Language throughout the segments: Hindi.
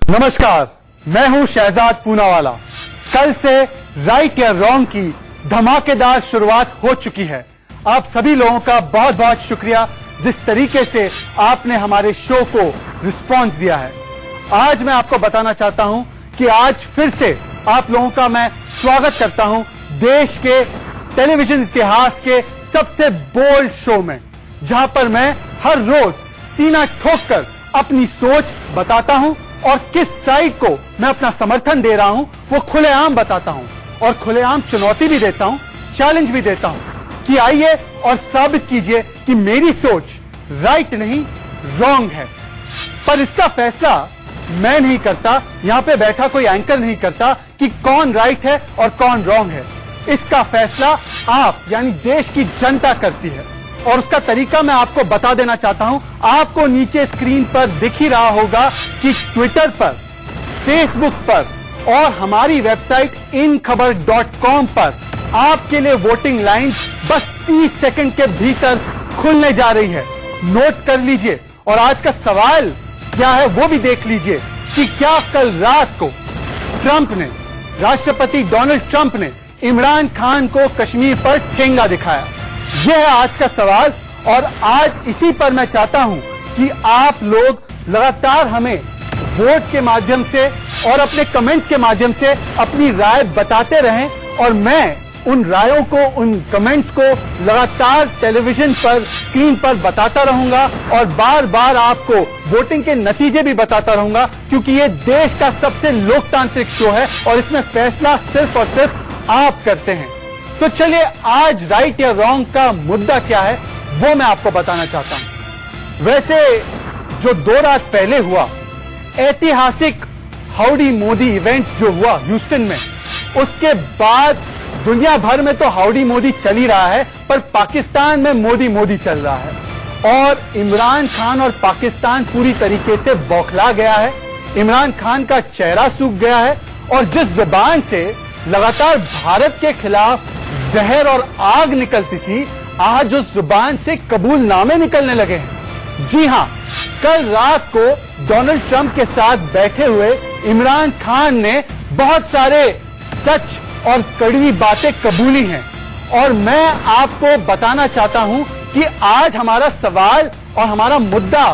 नमस्कार, मैं हूं शहजाद पूनावाला। कल से राइट या रॉन्ग की धमाकेदार शुरुआत हो चुकी है। आप सभी लोगों का बहुत बहुत शुक्रिया जिस तरीके से आपने हमारे शो को रिस्पांस दिया है। आज मैं आपको बताना चाहता हूं कि आज फिर से आप लोगों का मैं स्वागत करता हूं देश के टेलीविजन इतिहास के सबसे बोल्ड शो में, जहां पर मैं हर रोज सीना ठोककर अपनी सोच बताता हूं और किस साइड को मैं अपना समर्थन दे रहा हूं वो खुलेआम बताता हूं और खुलेआम चुनौती भी देता हूं, चैलेंज भी देता हूं कि आइए और साबित कीजिए कि मेरी सोच राइट नहीं रॉन्ग है। पर इसका फैसला मैं नहीं करता, यहां पे बैठा कोई एंकर नहीं करता कि कौन राइट है और कौन रॉन्ग है। इसका फैसला आप यानी देश की जनता करती है और उसका तरीका मैं आपको बता देना चाहता हूं। आपको नीचे स्क्रीन पर दिख ही रहा होगा कि ट्विटर पर, फेसबुक पर और हमारी वेबसाइट inKhabar.com पर आपके लिए वोटिंग लाइंस बस 30 सेकंड के भीतर खुलने जा रही है। नोट कर लीजिए और आज का सवाल क्या है वो भी देख लीजिए कि क्या कल रात को राष्ट्रपति डोनाल्ड ट्रंप ने इमरान खान को कश्मीर पर ठेंगा दिखाया। यह है आज का सवाल और आज इसी पर मैं चाहता हूं कि आप लोग लगातार हमें वोट के माध्यम से और अपने कमेंट्स के माध्यम से अपनी राय बताते रहें और मैं उन रायों को, उन कमेंट्स को लगातार टेलीविजन पर, स्क्रीन पर बताता रहूंगा और बार बार आपको वोटिंग के नतीजे भी बताता रहूंगा, क्योंकि ये देश का सबसे लोकतांत्रिक शो है और इसमें फैसला सिर्फ और सिर्फ आप करते हैं। तो चलिए आज राइट या रॉन्ग का मुद्दा क्या है वो मैं आपको बताना चाहता हूं। वैसे जो 2 रात पहले हुआ ऐतिहासिक हाउडी मोदी इवेंट जो हुआ ह्यूस्टन में, उसके बाद दुनिया भर में तो हाउडी मोदी चल ही रहा है, पर पाकिस्तान में मोदी मोदी चल रहा है और इमरान खान और पाकिस्तान पूरी तरीके से बौखला गया है। इमरान खान का चेहरा सूख गया है और जिस जुबान से लगातार भारत के खिलाफ जहर और आग निकलती थी, आज उस जुबान से कबूलनामे निकलने लगे हैं। जी हां, कल रात को डोनाल्ड ट्रंप के साथ बैठे हुए इमरान खान ने बहुत सारे सच और कड़वी बातें कबूली हैं और मैं आपको बताना चाहता हूं कि आज हमारा सवाल और हमारा मुद्दा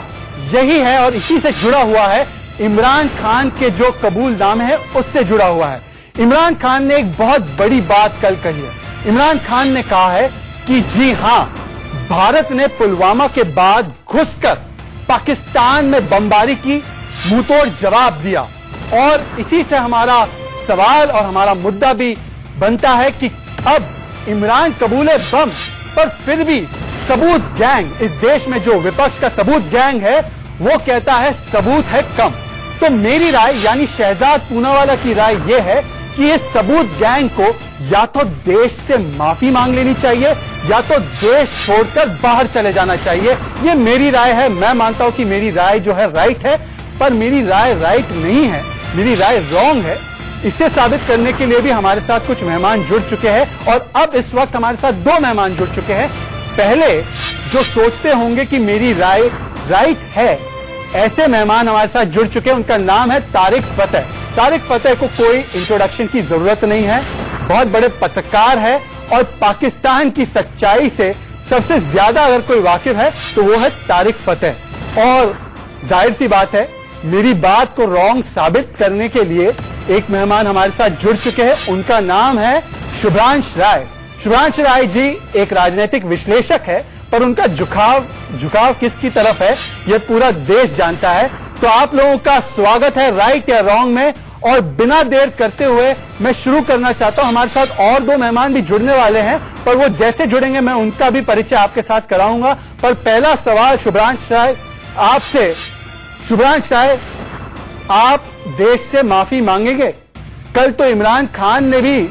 यही है और इसी से जुड़ा हुआ है। इमरान खान के जो कबूलनामे हैं उससे जुड़ा हुआ है। इमरान खान ने एक बहुत बड़ी बात कल कही है। इमरान खान ने कहा है कि जी हां, भारत ने पुलवामा के बाद घुसकर पाकिस्तान में बमबारी की, मुंहतोड़ जवाब दिया और इसी से हमारा सवाल और हमारा मुद्दा भी बनता है कि अब इमरान कबूले बम, पर फिर भी सबूत गैंग, इस देश में जो विपक्ष का सबूत गैंग है वो कहता है सबूत है कम। तो मेरी राय यानी शहजाद पूनावाला की राय यह है कि इस सबूत गैंग को या तो देश से माफी मांग लेनी चाहिए या तो देश छोड़कर बाहर चले जाना चाहिए। ये मेरी राय है। मैं मानता हूं कि मेरी राय जो है राइट है, पर मेरी राय राइट नहीं है, मेरी राय रॉन्ग है। इसे साबित करने के लिए भी हमारे साथ कुछ मेहमान जुड़ चुके हैं और अब इस वक्त हमारे साथ 2 मेहमान जुड़ चुके हैं। पहले जो सोचते होंगे कि मेरी राय राइट है, ऐसे मेहमान हमारे साथ जुड़ चुके हैं। उनका नाम है तारिक फतेह। तारिक फतेह को कोई इंट्रोडक्शन की जरूरत नहीं है, बहुत बड़े पत्रकार है और पाकिस्तान की सच्चाई से सबसे ज्यादा अगर कोई वाकिफ है तो वो है तारिक फतेह। और जाहिर सी बात है, मेरी बात को रॉन्ग साबित करने के लिए एक मेहमान हमारे साथ जुड़ चुके हैं। उनका नाम है शुभ्रांश राय। शुभ्रांश राय जी एक राजनीतिक विश्लेषक है, पर उनका झुकाव किसकी तरफ है ये पूरा देश जानता है। तो आप लोगों का स्वागत है राइट या रॉन्ग में और बिना देर करते हुए मैं शुरू करना चाहता हूं। हमारे साथ और 2 मेहमान भी जुड़ने वाले हैं, पर वो जैसे जुड़ेंगे मैं उनका भी परिचय आपके साथ कराऊंगा। पर पहला सवाल शुभ्रांश राय आपसे। शुभ्रांश राय, आप देश से माफी मांगेंगे? कल तो इमरान खान ने भी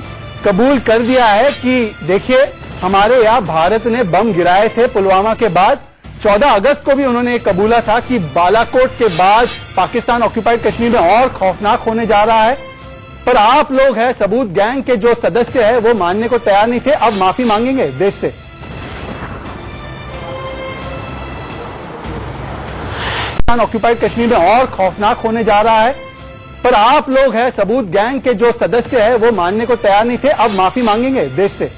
कबूल कर दिया है कि देखिए हमारे यहाँ भारत ने बम गिराए थे पुलवामा के बाद। 14 अगस्त को भी उन्होंने ये कबूला था कि बालाकोट के बाद पाकिस्तान ऑक्यूपाइड कश्मीर में और खौफनाक होने जा रहा है। पर आप लोग हैं सबूत गैंग के जो सदस्य है वो मानने को तैयार नहीं थे, अब माफी मांगेंगे देश से? ऑक्यूपाइड कश्मीर में और खौफनाक होने जा रहा है। पर आप लोग हैं सबूत गैंग के जो सदस्य है वो मानने को तैयार नहीं थे, अब माफी मांगेंगे देश से।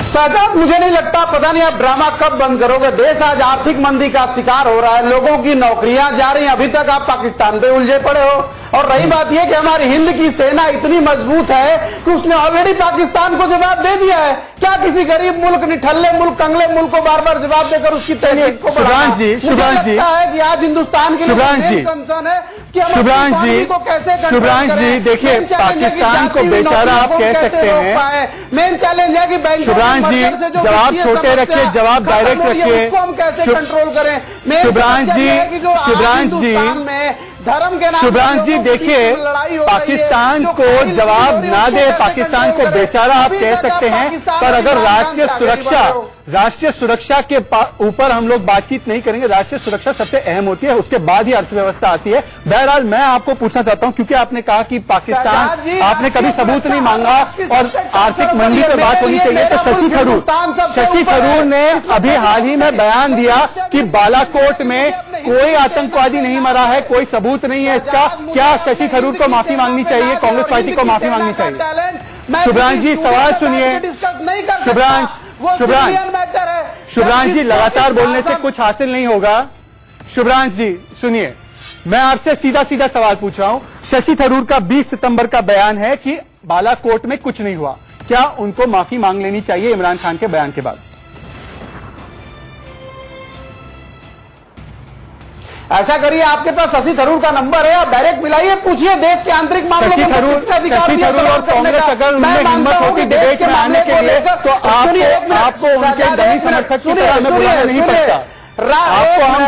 साजाद, मुझे नहीं लगता, पता नहीं आप ड्रामा कब बंद करोगे। देश आज आर्थिक मंदी का शिकार हो रहा है, लोगों की नौकरियां जा रही हैं, अभी तक आप पाकिस्तान पे उलझे पड़े हो। और रही बात यह कि हमारी हिंद की सेना इतनी मजबूत है कि उसने ऑलरेडी पाकिस्तान को जवाब दे दिया है। क्या किसी गरीब मुल्क, निठल्ले मुल्क, कंगले मुल्क को बार बार जवाब देकर उसकी तहरीक को शुभ्रांश जी, शुभ्रांश जी है कि आज हिंदुस्तान के लिए कंसर्न है कि हम शुभ्रांश जी को कैसे शुभ्रांश जी देखिए, पाकिस्तान को बेचारा आप कह सकते हैं। मेन चैलेंज है कि बैंक शुभ्रांश जी जवाब छोटे रखिए, जवाब डायरेक्ट रखिए। उसको हम कैसे कंट्रोल करें। शुभ्रांश जी धर्म के नाम शुभ्रांश जी देखिए, पाकिस्तान को जवाब ना दे, पाकिस्तान को बेचारा आप कह सकते हैं, पर अगर राष्ट्रीय सुरक्षा के ऊपर हम लोग बातचीत नहीं करेंगे, राष्ट्रीय सुरक्षा सबसे अहम होती है, उसके बाद ही अर्थव्यवस्था आती है। बहरहाल मैं आपको पूछना चाहता हूं, क्योंकि आपने कहा कि पाकिस्तान, आपने कभी सबूत नहीं मांगा और आर्थिक मंदी पे बात होनी चाहिए, तो शशि थरूर ने अभी हाल ही में बयान दिया कि बालाकोट में कोई आतंकवादी नहीं मरा है, कोई सबूत नहीं है इसका। क्या शशि थरूर को माफी मांगनी चाहिए, कांग्रेस पार्टी को माफी मांगनी चाहिए? शुभ्रांश जी सवाल सुनिए। शुभ्रांश जी लगातार बोलने से कुछ हासिल नहीं होगा। शुभ्रांश जी सुनिए, मैं आपसे सीधा सीधा सवाल पूछ रहा हूं। शशि थरूर का 20 सितंबर का बयान है कि बालाकोट में कुछ नहीं हुआ, क्या उनको माफी मांग लेनी चाहिए इमरान खान के बयान के बाद? ऐसा करिए, आपके पास शशि थरूर का नंबर है, आप डायरेक्ट मिलाइए, पूछिए देश के आंतरिक मामलों शशि थरूर और कांग्रेस अगर उनमें हिम्मत होती डिबेट में आने के लिए, तो आपको उनके दलील समर्थक की तरह हमें बुलाना नहीं पड़ता। आपको हम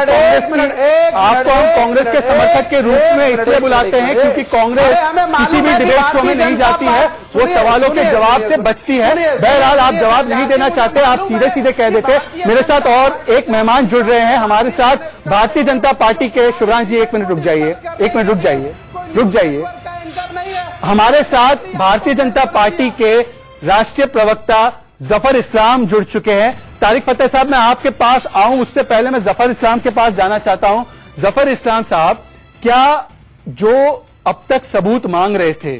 कांग्रेस के समर्थक के रूप में इसलिए बुलाते हैं क्योंकि कांग्रेस किसी भी डिबेट शो में नहीं जाती है, वो सवालों के जवाब से बचती है। बहरहाल आप जवाब नहीं देना चाहते, आप सीधे सीधे कह देते। मेरे साथ और एक मेहमान जुड़ रहे हैं हमारे साथ, भारतीय जनता पार्टी के। शुभ्रांश जी 1 मिनट रुक जाइए। हमारे साथ भारतीय जनता पार्टी के राष्ट्रीय प्रवक्ता जफर इस्लाम जुड़ चुके हैं। तारिक फतेह साहब, मैं आपके पास आऊं उससे पहले मैं जफर इस्लाम के पास जाना चाहता हूं। जफर इस्लाम साहब, क्या जो अब तक सबूत मांग रहे थे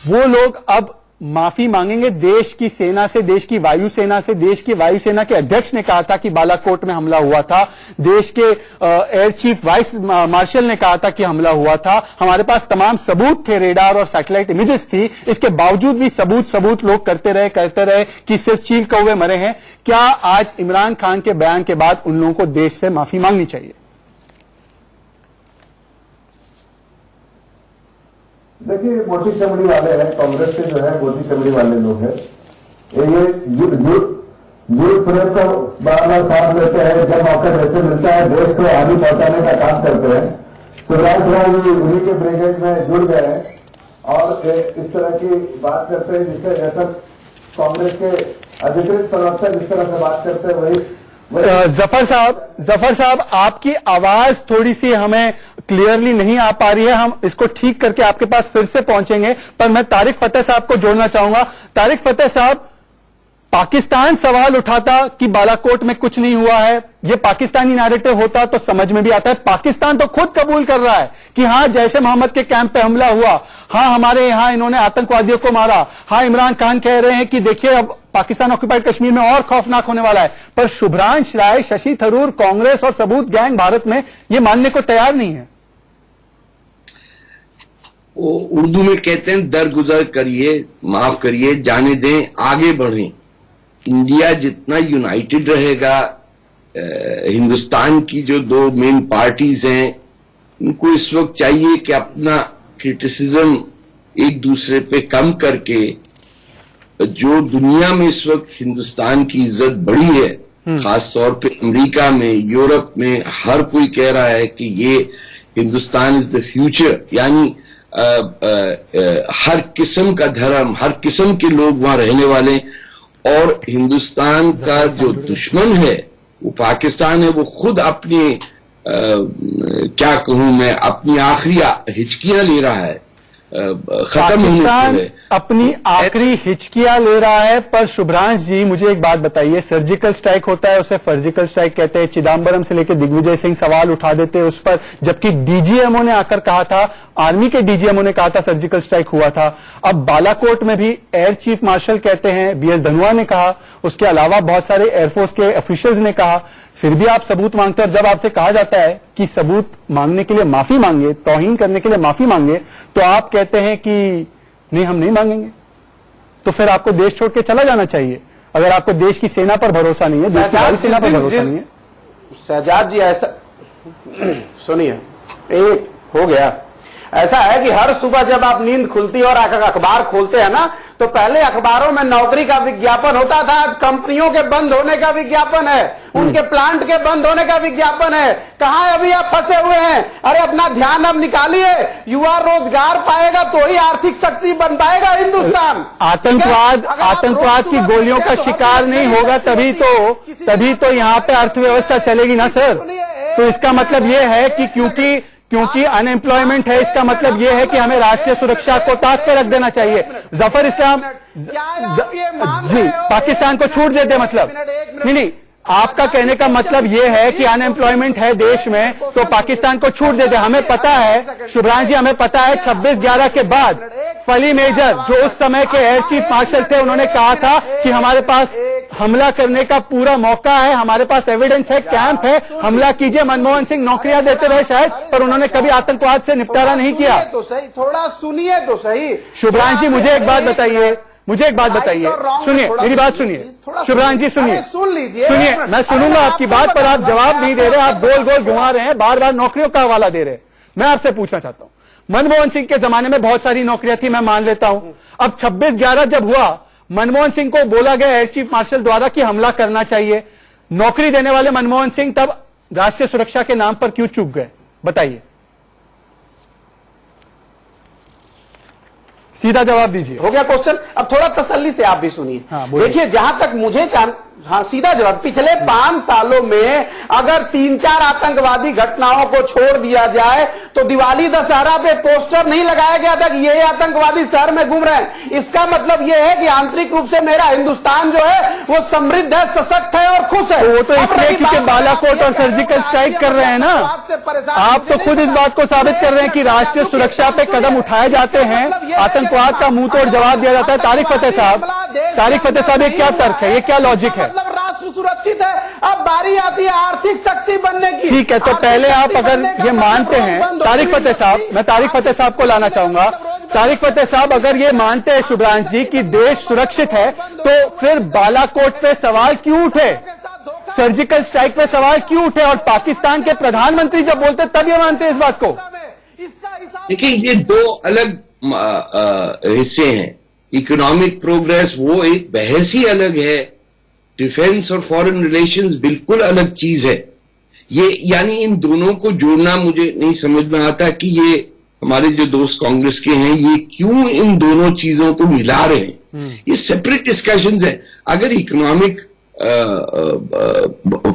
वो लोग अब माफी मांगेंगे देश की सेना से, देश की वायुसेना से? देश की वायुसेना के अध्यक्ष ने कहा था कि बालाकोट में हमला हुआ था, देश के एयर चीफ वाइस मार्शल ने कहा था कि हमला हुआ था, हमारे पास तमाम सबूत थे, रेडार और सैटेलाइट इमेजेस थी, इसके बावजूद भी सबूत लोग करते रहे कि सिर्फ चील कौवे मरे हैं। क्या आज इमरान खान के बयान के बाद उन लोगों को देश से माफी मांगनी चाहिए? देखिए, मोटी चमड़ी वाले हैं, कांग्रेस के जो है मोटी चमड़ी वाले लोग हैं, ये झूठ फरेब को बार बार साथ लेते हैं, जब मौका जैसे मिलता है देश को हानि पहुंचाने का काम करते हैं। शिवराज सिंह जी उन्हीं के ब्रिगेड में जुड़ गए हैं और इस तरह की बात करते हैं जिससे जैसा कांग्रेस के अधिकृत प्रवक्ता जिस तरह से बात करते हैं वही। जफर साहब आपकी आवाज थोड़ी सी हमें क्लियरली नहीं आ पा रही है, हम इसको ठीक करके आपके पास फिर से पहुंचेंगे, पर मैं तारिक फतेह साहब को जोड़ना चाहूंगा। तारिक फतेह साहब, पाकिस्तान सवाल उठाता कि बालाकोट में कुछ नहीं हुआ है, यह पाकिस्तानी नैरेटिव होता तो समझ में भी आता है। पाकिस्तान तो खुद कबूल कर रहा है कि हां जैश ए मोहम्मद के कैंप पे हमला हुआ, हां हमारे यहां इन्होंने आतंकवादियों को मारा, हां इमरान खान कह रहे हैं कि देखिए अब पाकिस्तान ऑक्युपाइड कश्मीर में और खौफनाक होने वाला है, पर शुभ्रांश राय, शशि थरूर, कांग्रेस और सबूत गैंग भारत में यह मानने को तैयार नहीं है। वो उर्दू में कहते हैं दरगुजर करिए, माफ करिए, जाने दें, आगे बढ़ें। इंडिया जितना यूनाइटेड रहेगा, हिंदुस्तान की जो 2 मेन पार्टीज हैं उनको इस वक्त चाहिए कि अपना क्रिटिसिज्म एक दूसरे पे कम करके, जो दुनिया में इस वक्त हिंदुस्तान की इज्जत बढ़ी है, खासतौर पे अमेरिका में, यूरोप में, हर कोई कह रहा है कि ये हिंदुस्तान इज द फ्यूचर, यानी हर किस्म का धर्म, हर किस्म के लोग वहां रहने वाले, और हिंदुस्तान का जो दुश्मन है वो पाकिस्तान है, वो खुद अपनी क्या कहूं मैं, अपनी आखिरी हिचकियां ले रहा है। खत्म होने को पाकिस्तान है। अपनी आखिरी हिचकियां ले रहा है। पर शुभ्रांश जी, मुझे एक बात बताइए, सर्जिकल स्ट्राइक होता है, उसे सर्जिकल स्ट्राइक कहते हैं। चिदम्बरम से लेकर दिग्विजय सिंह सवाल उठा देते हैं उस पर, जबकि डीजीएमओ ने आकर कहा था, आर्मी के डीजीएमओ ने कहा था सर्जिकल स्ट्राइक हुआ था। अब बालाकोट में भी एयर चीफ मार्शल कहते हैं, बीएस धनोआ ने कहा, उसके अलावा बहुत सारे एयरफोर्स के ऑफिशियल्स ने कहा, फिर भी आप सबूत मांगते हैं। और जब आपसे कहा जाता है कि सबूत मांगने के लिए माफी मांगे, तौहीन करने के लिए माफी मांगे, तो आप कहते हैं कि नहीं, हम नहीं मांगेंगे। तो फिर आपको देश छोड़ के चला जाना चाहिए, अगर आपको देश की सेना पर भरोसा नहीं है, देश की वायु सेना पर भरोसा नहीं है। शहजाद जी, ऐसा सुनिए, एक हो गया, ऐसा है कि हर सुबह जब आप नींद खुलती है और अखबार खोलते हैं ना, तो पहले अखबारों में नौकरी का विज्ञापन होता था, आज कंपनियों के बंद होने का विज्ञापन है, उनके प्लांट के बंद होने का विज्ञापन है। कहां अभी आप फंसे हुए हैं? अरे अपना ध्यान अब निकालिए, युवा रोजगार पाएगा तो ही आर्थिक शक्ति बन पाएगा हिंदुस्तान। आतंकवाद की गोलियों का शिकार नहीं होगा तभी तो यहाँ पे अर्थव्यवस्था चलेगी ना सर। तो इसका मतलब ये है कि क्योंकि अनएम्प्लॉयमेंट है, इसका मतलब यह है कि हमें राष्ट्रीय सुरक्षा को ताक पर रख देना चाहिए। जफर इस्लाम जी, पाकिस्तान को छूट देते, मतलब नहीं, आपका कहने का मतलब यह है कि अनएम्प्लॉयमेंट है देश में तो पाकिस्तान को छूट देते। हमें पता है शुभ्रांश जी, हमें पता है 26/11 के बाद फली मेजर जो उस समय के एयर चीफ मार्शल थे, उन्होंने कहा था कि हमारे पास हमला करने का पूरा मौका है, हमारे पास एविडेंस है, कैंप है, हमला कीजिए। मनमोहन सिंह नौकरियां देते रहे शायद, पर उन्होंने कभी आतंकवाद से निपटारा नहीं किया। तो सही, थोड़ा सुनिए तो सही। शुभ्रांश जी, मुझे एक बात बताइए, सुनिए मेरी बात सुनिए, शुभ्रांश जी सुनिए, सुन लीजिए, सुनिए, मैं सुनूंगा आपकी बात, पर आप जवाब नहीं दे रहे, आप गोल गोल घुमा रहे हैं, बार बार नौकरियों का हवाला दे रहे हैं। मैं आपसे पूछना चाहता हूं, मनमोहन सिंह के जमाने में बहुत सारी नौकरियां थी, मैं मान लेता हूं। अब 26/11 जब हुआ, मनमोहन सिंह को बोला गया एयर चीफ मार्शल द्वारा कि हमला करना चाहिए, नौकरी देने वाले मनमोहन सिंह तब राष्ट्रीय सुरक्षा के नाम पर क्यों चूक गए? बताइए, सीधा जवाब दीजिए। हो गया क्वेश्चन। अब थोड़ा तसल्ली से आप भी सुनिए। देखिए, जहां तक मुझे सीधा जवाब, पिछले 5 सालों में अगर 3-4 आतंकवादी घटनाओं को छोड़ दिया जाए तो दिवाली दशहरा पे पोस्टर नहीं लगाया गया था कि ये आतंकवादी शहर में घूम रहे हैं। इसका मतलब ये है कि आंतरिक रूप से मेरा हिंदुस्तान जो है वो समृद्ध है, सशक्त है और खुश है। वो तो इसलिए क्योंकि बालाकोट और सर्जिकल स्ट्राइक कर रहे हैं ना। आप तो खुद इस बात को साबित कर रहे हैं कि राष्ट्रीय सुरक्षा पे कदम उठाए जाते हैं, आतंकवाद का मुंह तोड़ जवाब दिया जाता है। तारिक फतेह साहब, ये क्या तर्क है, ये क्या लॉजिक है? मतलब राष्ट्र सुरक्षित है, अब बारी आती है आर्थिक शक्ति बनने की। ठीक है, तो पहले आप अगर ये मानते हैं, तारिक फतेह साहब, मैं तारिक फतेह साहब को लाना चाहूंगा। तारिक फतेह साहब, अगर ये मानते हैं शुभ्रांश जी कि देश सुरक्षित है, तो फिर बालाकोट पे सवाल क्यों उठे, सर्जिकल स्ट्राइक पे सवाल क्यों उठे? और पाकिस्तान के प्रधानमंत्री जब बोलते तब ये मानते हैं इस बात को? देखिए, ये दो अलग हिस्से हैं। इकोनॉमिक प्रोग्रेस वो एक बहस ही अलग है, डिफेंस और फॉरेन रिलेशंस बिल्कुल अलग चीज है। ये यानी इन दोनों को जोड़ना मुझे नहीं समझ में आता कि ये हमारे जो दोस्त कांग्रेस के हैं ये क्यों इन दोनों चीजों को मिला रहे हैं। ये सेपरेट डिस्कशंस है। अगर इकोनॉमिक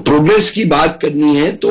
प्रोग्रेस की बात करनी है तो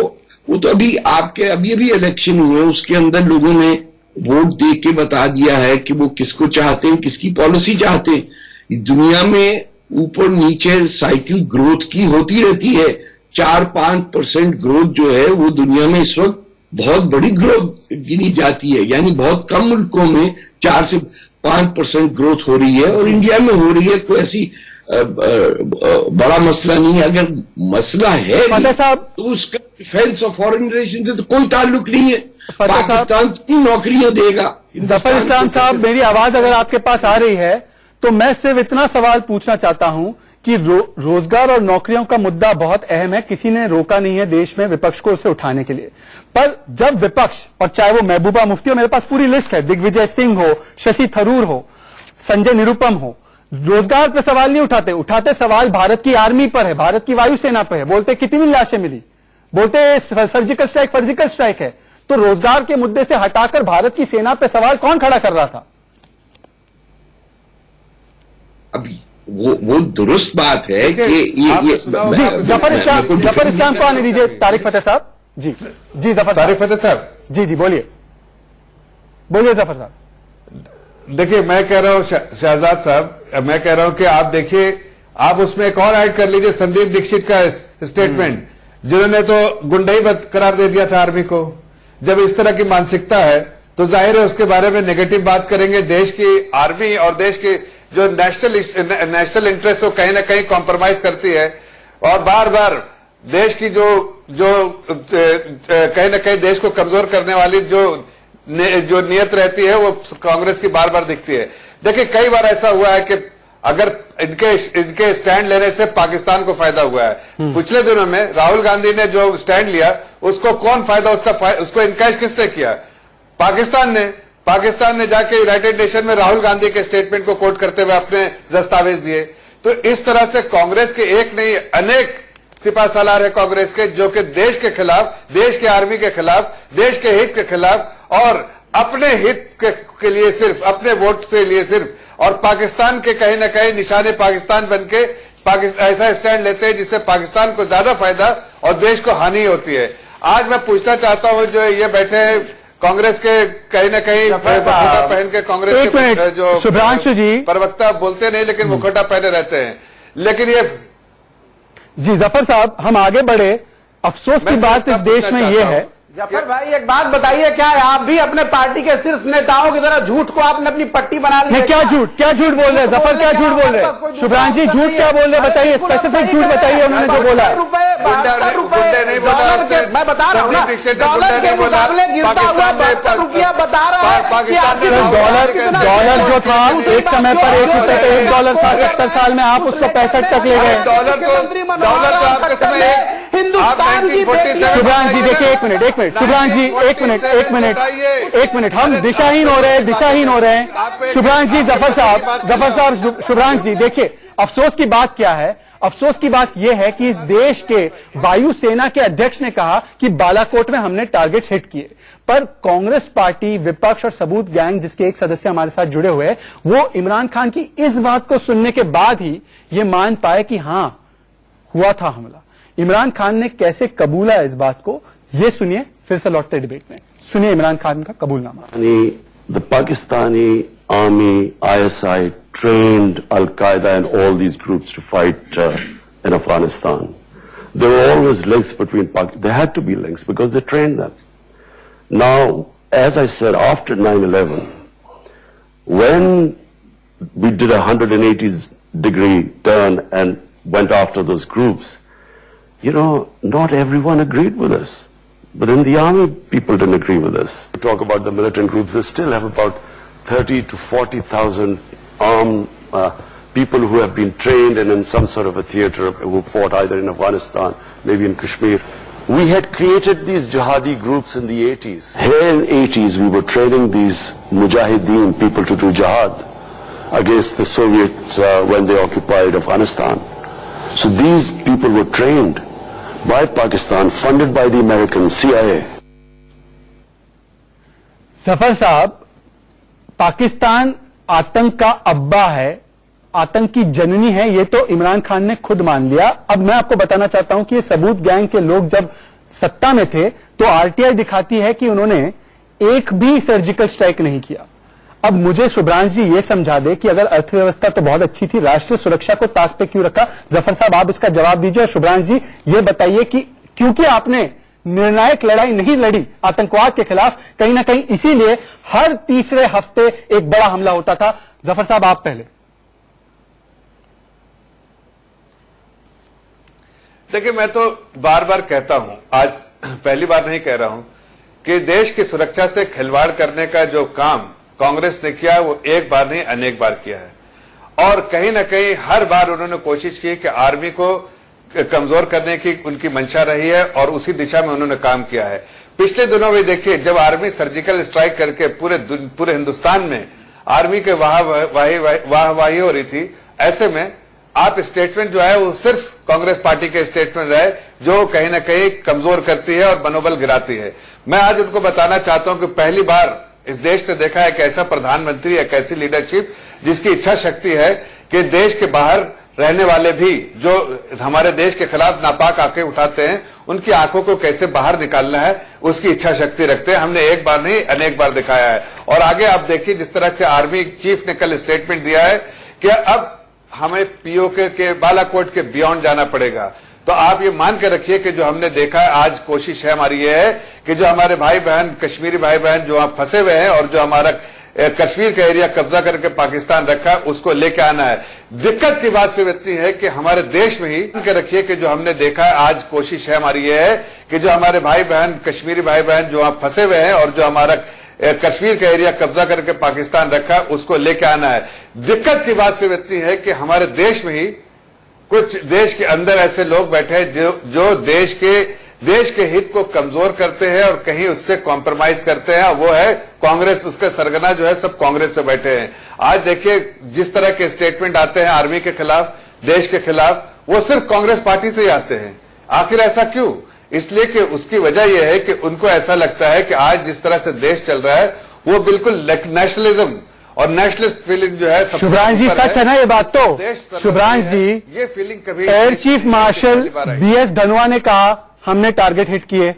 वो तो अभी इलेक्शन हुए, उसके अंदर लोगों ने वोट दे के बता दिया है कि वो किसको चाहते हैं, किसकी पॉलिसी चाहते हैं। दुनिया में ऊपर नीचे साइकिल ग्रोथ की होती रहती है। 4-5% ग्रोथ जो है वो दुनिया में इस वक्त बहुत बड़ी ग्रोथ गिनी जाती है। यानी बहुत कम मुल्कों में 4 से 5% ग्रोथ हो रही है और इंडिया में हो रही है। कोई ऐसी बड़ा मसला नहीं है। अगर मसला है तो उसका डिफेंस और फॉरेन रिलेशन से तो कोई ताल्लुक नहीं है। पाकिस्तान कितनी नौकरियां देगा? जफर इस्लाम साहब, मेरी आवाज अगर आपके पास आ रही है तो मैं सिर्फ इतना सवाल पूछना चाहता हूं कि रोजगार और नौकरियों का मुद्दा बहुत अहम है, किसी ने रोका नहीं है देश में विपक्ष को उसे उठाने के लिए। पर जब विपक्ष, और चाहे वो महबूबा मुफ्ती हो, मेरे पास पूरी लिस्ट है, दिग्विजय सिंह हो, शशि थरूर हो, संजय निरुपम हो, रोजगार पे सवाल नहीं उठाते सवाल भारत की आर्मी पर है, भारत की वायुसेना पर है। बोलते कितनी लाशें मिली, बोलते सर्जिकल स्ट्राइक फर्जिकल स्ट्राइक है। तो रोजगार के मुद्दे से हटाकर भारत की सेना पे सवाल कौन खड़ा कर रहा था? अभी वो दुरुस्त बात है कि ये जफर इस्लाम को आने दीजिए। तारिक फतेह साहब जी, तारिक फतेह साहब जी, बोलिए जफर साहब। देखिए मैं कह रहा हूं शहजाद साहब, मैं कह रहा हूं कि आप देखिए, आप उसमें एक और ऐड कर लीजिए संदीप दीक्षित का स्टेटमेंट, जिन्होंने तो गुंडाई करार दे दिया था आर्मी को। जब इस तरह की मानसिकता है तो जाहिर है उसके बारे में नेगेटिव बात करेंगे। देश की आर्मी और देश की जो नेशनल इंटरेस्ट को कहीं ना कहीं कॉम्प्रोमाइज करती है, और बार बार देश की जो कहीं ना कहीं देश को कमजोर करने वाली जो नियत रहती है वो कांग्रेस की बार बार दिखती है। देखिए कई बार ऐसा हुआ है कि अगर इनके स्टैंड लेने से पाकिस्तान को फायदा हुआ है। पिछले दिनों में राहुल गांधी ने जो स्टैंड लिया उसको कौन फायदा, उसको इनकरेज किसने किया? पाकिस्तान ने जाके यूनाइटेड नेशन में राहुल गांधी के स्टेटमेंट को कोट करते हुए अपने दस्तावेज दिए। तो इस तरह से कांग्रेस के एक नहीं अनेक सिपा सालार है कांग्रेस के, जो कि देश के खिलाफ, देश के आर्मी के खिलाफ, देश के हित के खिलाफ और अपने हित के लिए सिर्फ, अपने वोट से लिए सिर्फ, और पाकिस्तान के कहीं ना कहीं निशाने पाकिस्तान बनके ऐसा स्टैंड लेते हैं जिससे पाकिस्तान को ज्यादा फायदा और देश को हानि होती है। आज मैं पूछना चाहता हूं, जो ये बैठे हैं कांग्रेस के कहीं ना कहीं मुखौटा पहन के, कांग्रेस के जो शुभ्रांशु जी प्रवक्ता बोलते नहीं लेकिन मुखौटा पहने रहते हैं, लेकिन ये जी जफर साहब हम आगे बढ़े। अफसोस की बात इस देश में ये है, जफर भाई एक बात बताइए, क्या है आप भी अपने पार्टी के शीर्ष नेताओं की तरह झूठ को आपने अपनी पट्टी बना ली है? क्या झूठ बोल रहे हैं जफर, क्या झूठ बोल रहे हैं शुभ्रांश जी? झूठ क्या बोल रहे हैं बताइए, स्पेसिफिक झूठ बताइए उन्होंने जो बोला। मैं बता रहा हूँ ना, डॉलर के मुकाबले गिरता हुआ 72 रुपया बता रहा है। डॉलर जो था एक समय पर 1 रुपए पे $1 था, 70 साल में आप उसको 65 तक ले गए। हिंदुस्तान की शुभ्रांश जी देखिए, एक मिनट शुभ्रांश जी, एक मिनट हम दिशाहीन हो रहे हैं शुभ्रांश जी। जफर साहब शुभ्रांश जी देखिए, अफसोस की बात क्या है? अफसोस की बात यह है कि इस देश के वायुसेना के अध्यक्ष ने कहा कि बालाकोट में हमने टारगेट हिट किए, पर कांग्रेस पार्टी, विपक्ष और सबूत गैंग जिसके एक सदस्य हमारे साथ जुड़े हुए हैं, वो इमरान खान की इस बात को सुनने के बाद ही ये मान पाए कि हां हुआ था हमला। इमरान खान ने कैसे कबूला इस बात को, ये सुनिए, फिर से लौटते डिबेट में सुनिए इमरान खान का कबूलनामा। The Pakistani army, ISI, trained Al-Qaeda and all these groups to fight in Afghanistan. There were always links between Pakistan. There had to be links because they trained them. Now, as I said, after 9/11, when we did a 180-degree turn and went after those groups, you know, not everyone agreed with us. But in the army, people didn't agree with us. We talk about the militant groups. They still have about 30 to 40,000 armed people who have been trained and in some sort of a theater who fought either in Afghanistan, maybe in Kashmir. We had created these jihadi groups in the 80s. Here in the 80s, we were training these mujahideen people to do jihad against the Soviets when they occupied Afghanistan. So these people were trained by Pakistan, funded by the American CIA. सफर साहब, पाकिस्तान आतंक का अब्बा है, आतंक की जननी है, ये तो इमरान खान ने खुद मान लिया। अब मैं आपको बताना चाहता हूं कि ये सबूत गैंग के लोग जब सत्ता में थे तो आरटीआई दिखाती है कि उन्होंने एक भी सर्जिकल स्ट्राइक नहीं किया। अब मुझे शुभ्रांश जी ये समझा दे कि अगर अर्थव्यवस्था तो बहुत अच्छी थी, राष्ट्रीय सुरक्षा को ताक पे क्यों रखा? जफर साहब आप इसका जवाब दीजिए। और शुभ्रांश जी ये बताइए कि क्योंकि आपने निर्णायक लड़ाई नहीं लड़ी आतंकवाद के खिलाफ, कहीं ना कहीं इसीलिए हर तीसरे हफ्ते एक बड़ा हमला होता था। जफर साहब आप पहले। देखिए, मैं तो बार बार कहता हूं, आज पहली बार नहीं कह रहा हूं, कि देश की सुरक्षा से खिलवाड़ करने का जो काम कांग्रेस ने किया वो एक बार नहीं अनेक बार किया है। और कहीं ना कहीं हर बार उन्होंने कोशिश की कि आर्मी को कमजोर करने की उनकी मंशा रही है और उसी दिशा में उन्होंने काम किया है। पिछले दिनों में देखिए, जब आर्मी सर्जिकल स्ट्राइक करके पूरे हिंदुस्तान में आर्मी के वाहवाही हो रही थी, ऐसे में आप स्टेटमेंट जो है वो सिर्फ कांग्रेस पार्टी के स्टेटमेंट रहे जो कहीं ना कहीं कमजोर करती है और मनोबल गिराती है। मैं आज उनको बताना चाहता हूं कि पहली बार इस देश ने देखा है कि ऐसा प्रधानमंत्री, एक ऐसी लीडरशिप जिसकी इच्छा शक्ति है कि देश के बाहर रहने वाले भी जो हमारे देश के खिलाफ नापाक आंखें उठाते हैं, उनकी आंखों को कैसे बाहर निकालना है उसकी इच्छा शक्ति रखते हैं। हमने एक बार नहीं अनेक बार दिखाया है। और आगे आप देखिए जिस तरह से आर्मी चीफ ने कल स्टेटमेंट दिया है कि अब हमें पीओके के बालाकोट के बियॉन्ड जाना पड़ेगा। तो आप ये मान के रखिए कि जो हमने देखा है, आज कोशिश है हमारी ये है कि जो हमारे भाई बहन, कश्मीरी भाई बहन जो वहां फंसे हुए हैं और जो हमारा कश्मीर का एरिया कब्जा करके पाकिस्तान रखा है, उसको लेके आना है। दिक्कत की बात सिर्फ इतनी है कि हमारे देश में ही के रखिए कि जो हमने देखा है, आज कोशिश है हमारी ये है कि जो हमारे भाई बहन, कश्मीरी भाई बहन जो वहां फंसे हुए हैं और जो हमारा कश्मीर का एरिया कब्जा करके पाकिस्तान रखा है, उसको लेके आना है। दिक्कत की बात सिर्फ इतनी है कि हमारे देश में ही कुछ देश के अंदर ऐसे लोग बैठे हैं जो देश के हित को कमजोर करते हैं और कहीं उससे कॉम्प्रोमाइज करते हैं। वो है कांग्रेस, उसका सरगना जो है सब कांग्रेस से बैठे हैं। आज देखिए जिस तरह के स्टेटमेंट आते हैं आर्मी के खिलाफ, देश के खिलाफ, वो सिर्फ कांग्रेस पार्टी से ही आते हैं। आखिर ऐसा क्यों? इसलिए कि उसकी वजह यह है कि उनको ऐसा लगता है कि आज जिस तरह से देश चल रहा है वो बिल्कुल नेशनलिज्म और नेशनलिस्ट फीलिंग जो है शुभ्रांश जी, सच है ना ये बात? तो शुभ्रांश जी, ये फीलिंग कभी air chief marshal BS Dhanoa ने कहा हमने टारगेट हिट किए,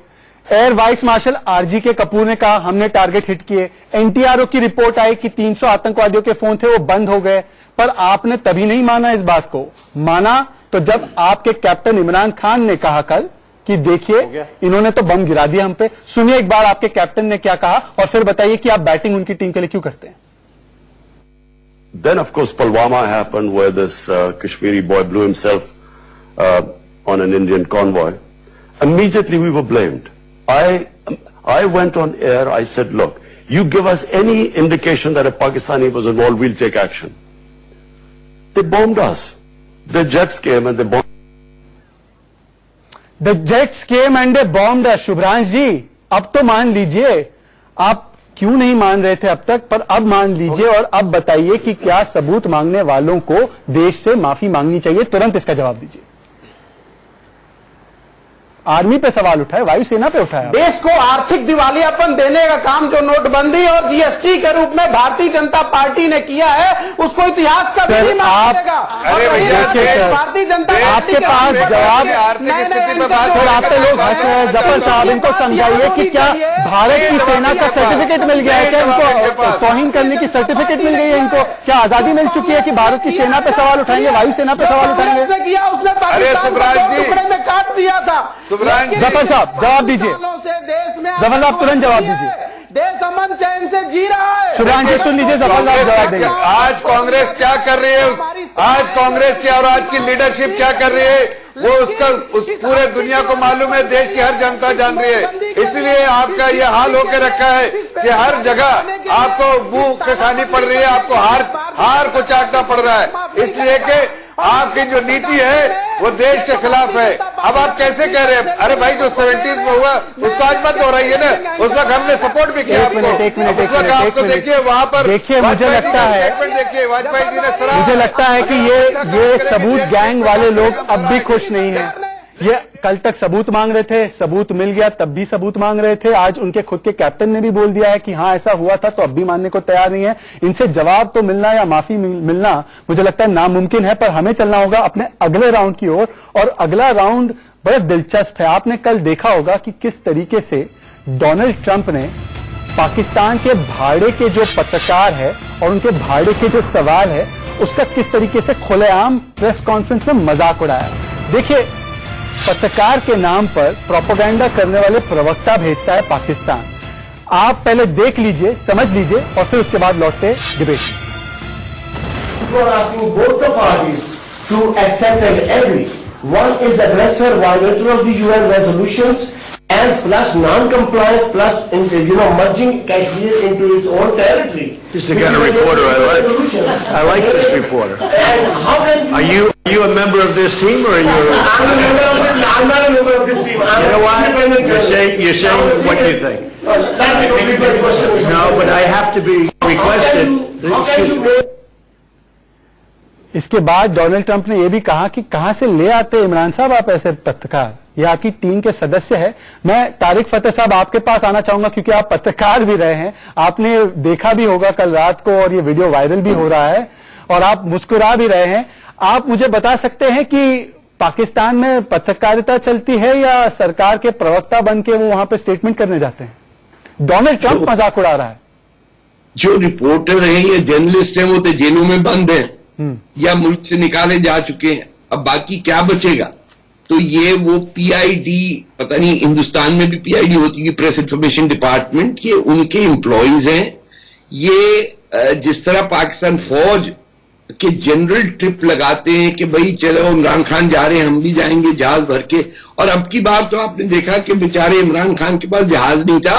air vice marshal RG K Kapoor ने कहा हमने टारगेट हिट किए, एनटीआरओ की रिपोर्ट आई कि 300 आतंकवादियों के फोन थे वो बंद हो गए, पर आपने तभी नहीं माना इस बात को। माना तो जब आपके कैप्टन इमरान खान ने कहा कल कि देखिए इन्होंने तो बम गिरा दिया हम पे। सुनिए एक बार आपके कैप्टन ने क्या कहा और फिर बताइए कि आप बैटिंग उनकी टीम के लिए क्यों करते हैं। Then, of course, Pulwama happened, where this Kashmiri boy blew himself on an Indian convoy. Immediately, we were blamed. I went on air. I said, "Look, you give us any indication that a Pakistani was involved, we'll take action." They bombed us. The jets came and they bombed. The jets came and they bombed us. Shubhransh जी, अब तो मान लीजिए, आप क्यों नहीं मान रहे थे अब तक, पर अब मान लीजिए और अब बताइए कि क्या सबूत मांगने वालों को देश से माफी मांगनी चाहिए? तुरंत इसका जवाब दीजिए। आर्मी पे सवाल उठाए, वायुसेना पे उठाया। देश को आर्थिक दिवालियापन देने का काम जो नोटबंदी और जीएसटी के रूप में भारतीय जनता पार्टी ने किया है, उसको इतिहास का भी नहीं माफ करेगा। अरे भैया, भारतीय जनता आपके पास जवाब, सर आपके लोग हंस रहे हैं। जफर साहब, इनको समझाइए कि क्या भारत की सेना का सर्टिफिकेट मिल गया है? क्या इनको तौहीन करने की सर्टिफिकेट मिल गई है? इनको क्या आजादी मिल चुकी है कि भारत की सेना पे सवाल उठाएंगे, वायुसेना पे सवाल उठाएंगे? उसने पाकिस्तान को टुकड़े में काट दिया था। जफर साहब जवाब दीजिए। जफर साहब तुरंत जवाब दीजिए। देश अमन चैन से जी रहा है। शुभ्रांश जी सुन लीजिए, जफर साहब जवाब देंगे। आज कांग्रेस क्या कर रही है, आज कांग्रेस की और आज की लीडरशिप क्या कर रही है, वो उस पूरे दुनिया को मालूम है, देश की हर जनता जान रही है। इसलिए आपका ये हाल होकर रखा है कि हर जगह आपको भूख खानी पड़ रही है, आपको हार को चाटना पड़ रहा है, इसलिए कि आपकी जो नीति है वो देश के खिलाफ है। अब आप कैसे कह रहे हैं? अरे भाई, जो 70s में हुआ उसको आज मत हो रही है ना, उस वक्त हमने सपोर्ट भी किया आपको। उस वक्त आपको देखिए वहां पर, देखिए मुझे लगता है, देखिए वाजपेयी जी ने सराहा। मुझे लगता है कि ये सबूत गैंग वाले लोग अब भी खुश नहीं है। ये कल तक सबूत मांग रहे थे, सबूत मिल गया तब भी सबूत मांग रहे थे। आज उनके खुद के कैप्टन ने भी बोल दिया है कि हाँ ऐसा हुआ था, तो अब भी मानने को तैयार नहीं है। इनसे जवाब तो मिलना या माफी मिलना मुझे लगता है नामुमकिन है, पर हमें चलना होगा अपने अगले राउंड की ओर। और अगला राउंड बड़ा दिलचस्प है। आपने कल देखा होगा कि किस तरीके से डोनाल्ड ट्रंप ने पाकिस्तान के भाड़े के जो पत्रकार है और उनके भाड़े के जो सवाल है उसका किस तरीके से खुलेआम प्रेस कॉन्फ्रेंस में मजाक उड़ाया। देखिए, पत्रकार के नाम पर प्रोपेगेंडा करने वाले प्रवक्ता भेजता है पाकिस्तान। आप पहले देख लीजिए, समझ लीजिए और फिर उसके बाद लौटते debate. You are asking both the parties to accept and agree. One is aggressor, violator of the UN resolutions, and plus non-compliant, plus merging Kashmir into its own territory. This is the kind of reporter I like this reporter. And how can Are you a member of this team or are you? I'm not a member of this team. You know what? You're saying what you think. That's a complicated question. No, but I have to be requested. How can you make इसके बाद डोनाल्ड ट्रंप ने यह भी कहा कि कहां से ले आते इमरान साहब आप ऐसे पत्रकार, ये आपकी टीम के सदस्य है। मैं तारिक फतेह साहब आपके पास आना चाहूंगा क्योंकि आप पत्रकार भी रहे हैं, आपने देखा भी होगा कल रात को और ये वीडियो वायरल भी हो रहा है और आप मुस्कुरा भी रहे हैं। आप मुझे बता सकते हैं कि पाकिस्तान में पत्रकारिता चलती है या सरकार के प्रवक्ता बन के वो वहां पे स्टेटमेंट करने जाते हैं? डोनाल्ड ट्रंप मजाक उड़ा रहा है। जो रिपोर्टर हैं या जर्नलिस्ट हैं वो तो जेलों में बंद हैं या मुल्क से निकाले जा चुके हैं, अब बाकी क्या बचेगा? तो ये वो पीआईडी, पता नहीं हिंदुस्तान में भी पीआईडी होती है, प्रेस इंफॉर्मेशन डिपार्टमेंट, ये उनके एम्प्लॉइज हैं। ये जिस तरह पाकिस्तान फौज के जनरल ट्रिप लगाते हैं कि भाई चलो इमरान खान जा रहे हैं, हम भी जाएंगे जहाज भर के, और अब की बार तो आपने देखा कि बेचारे इमरान खान के पास जहाज नहीं था,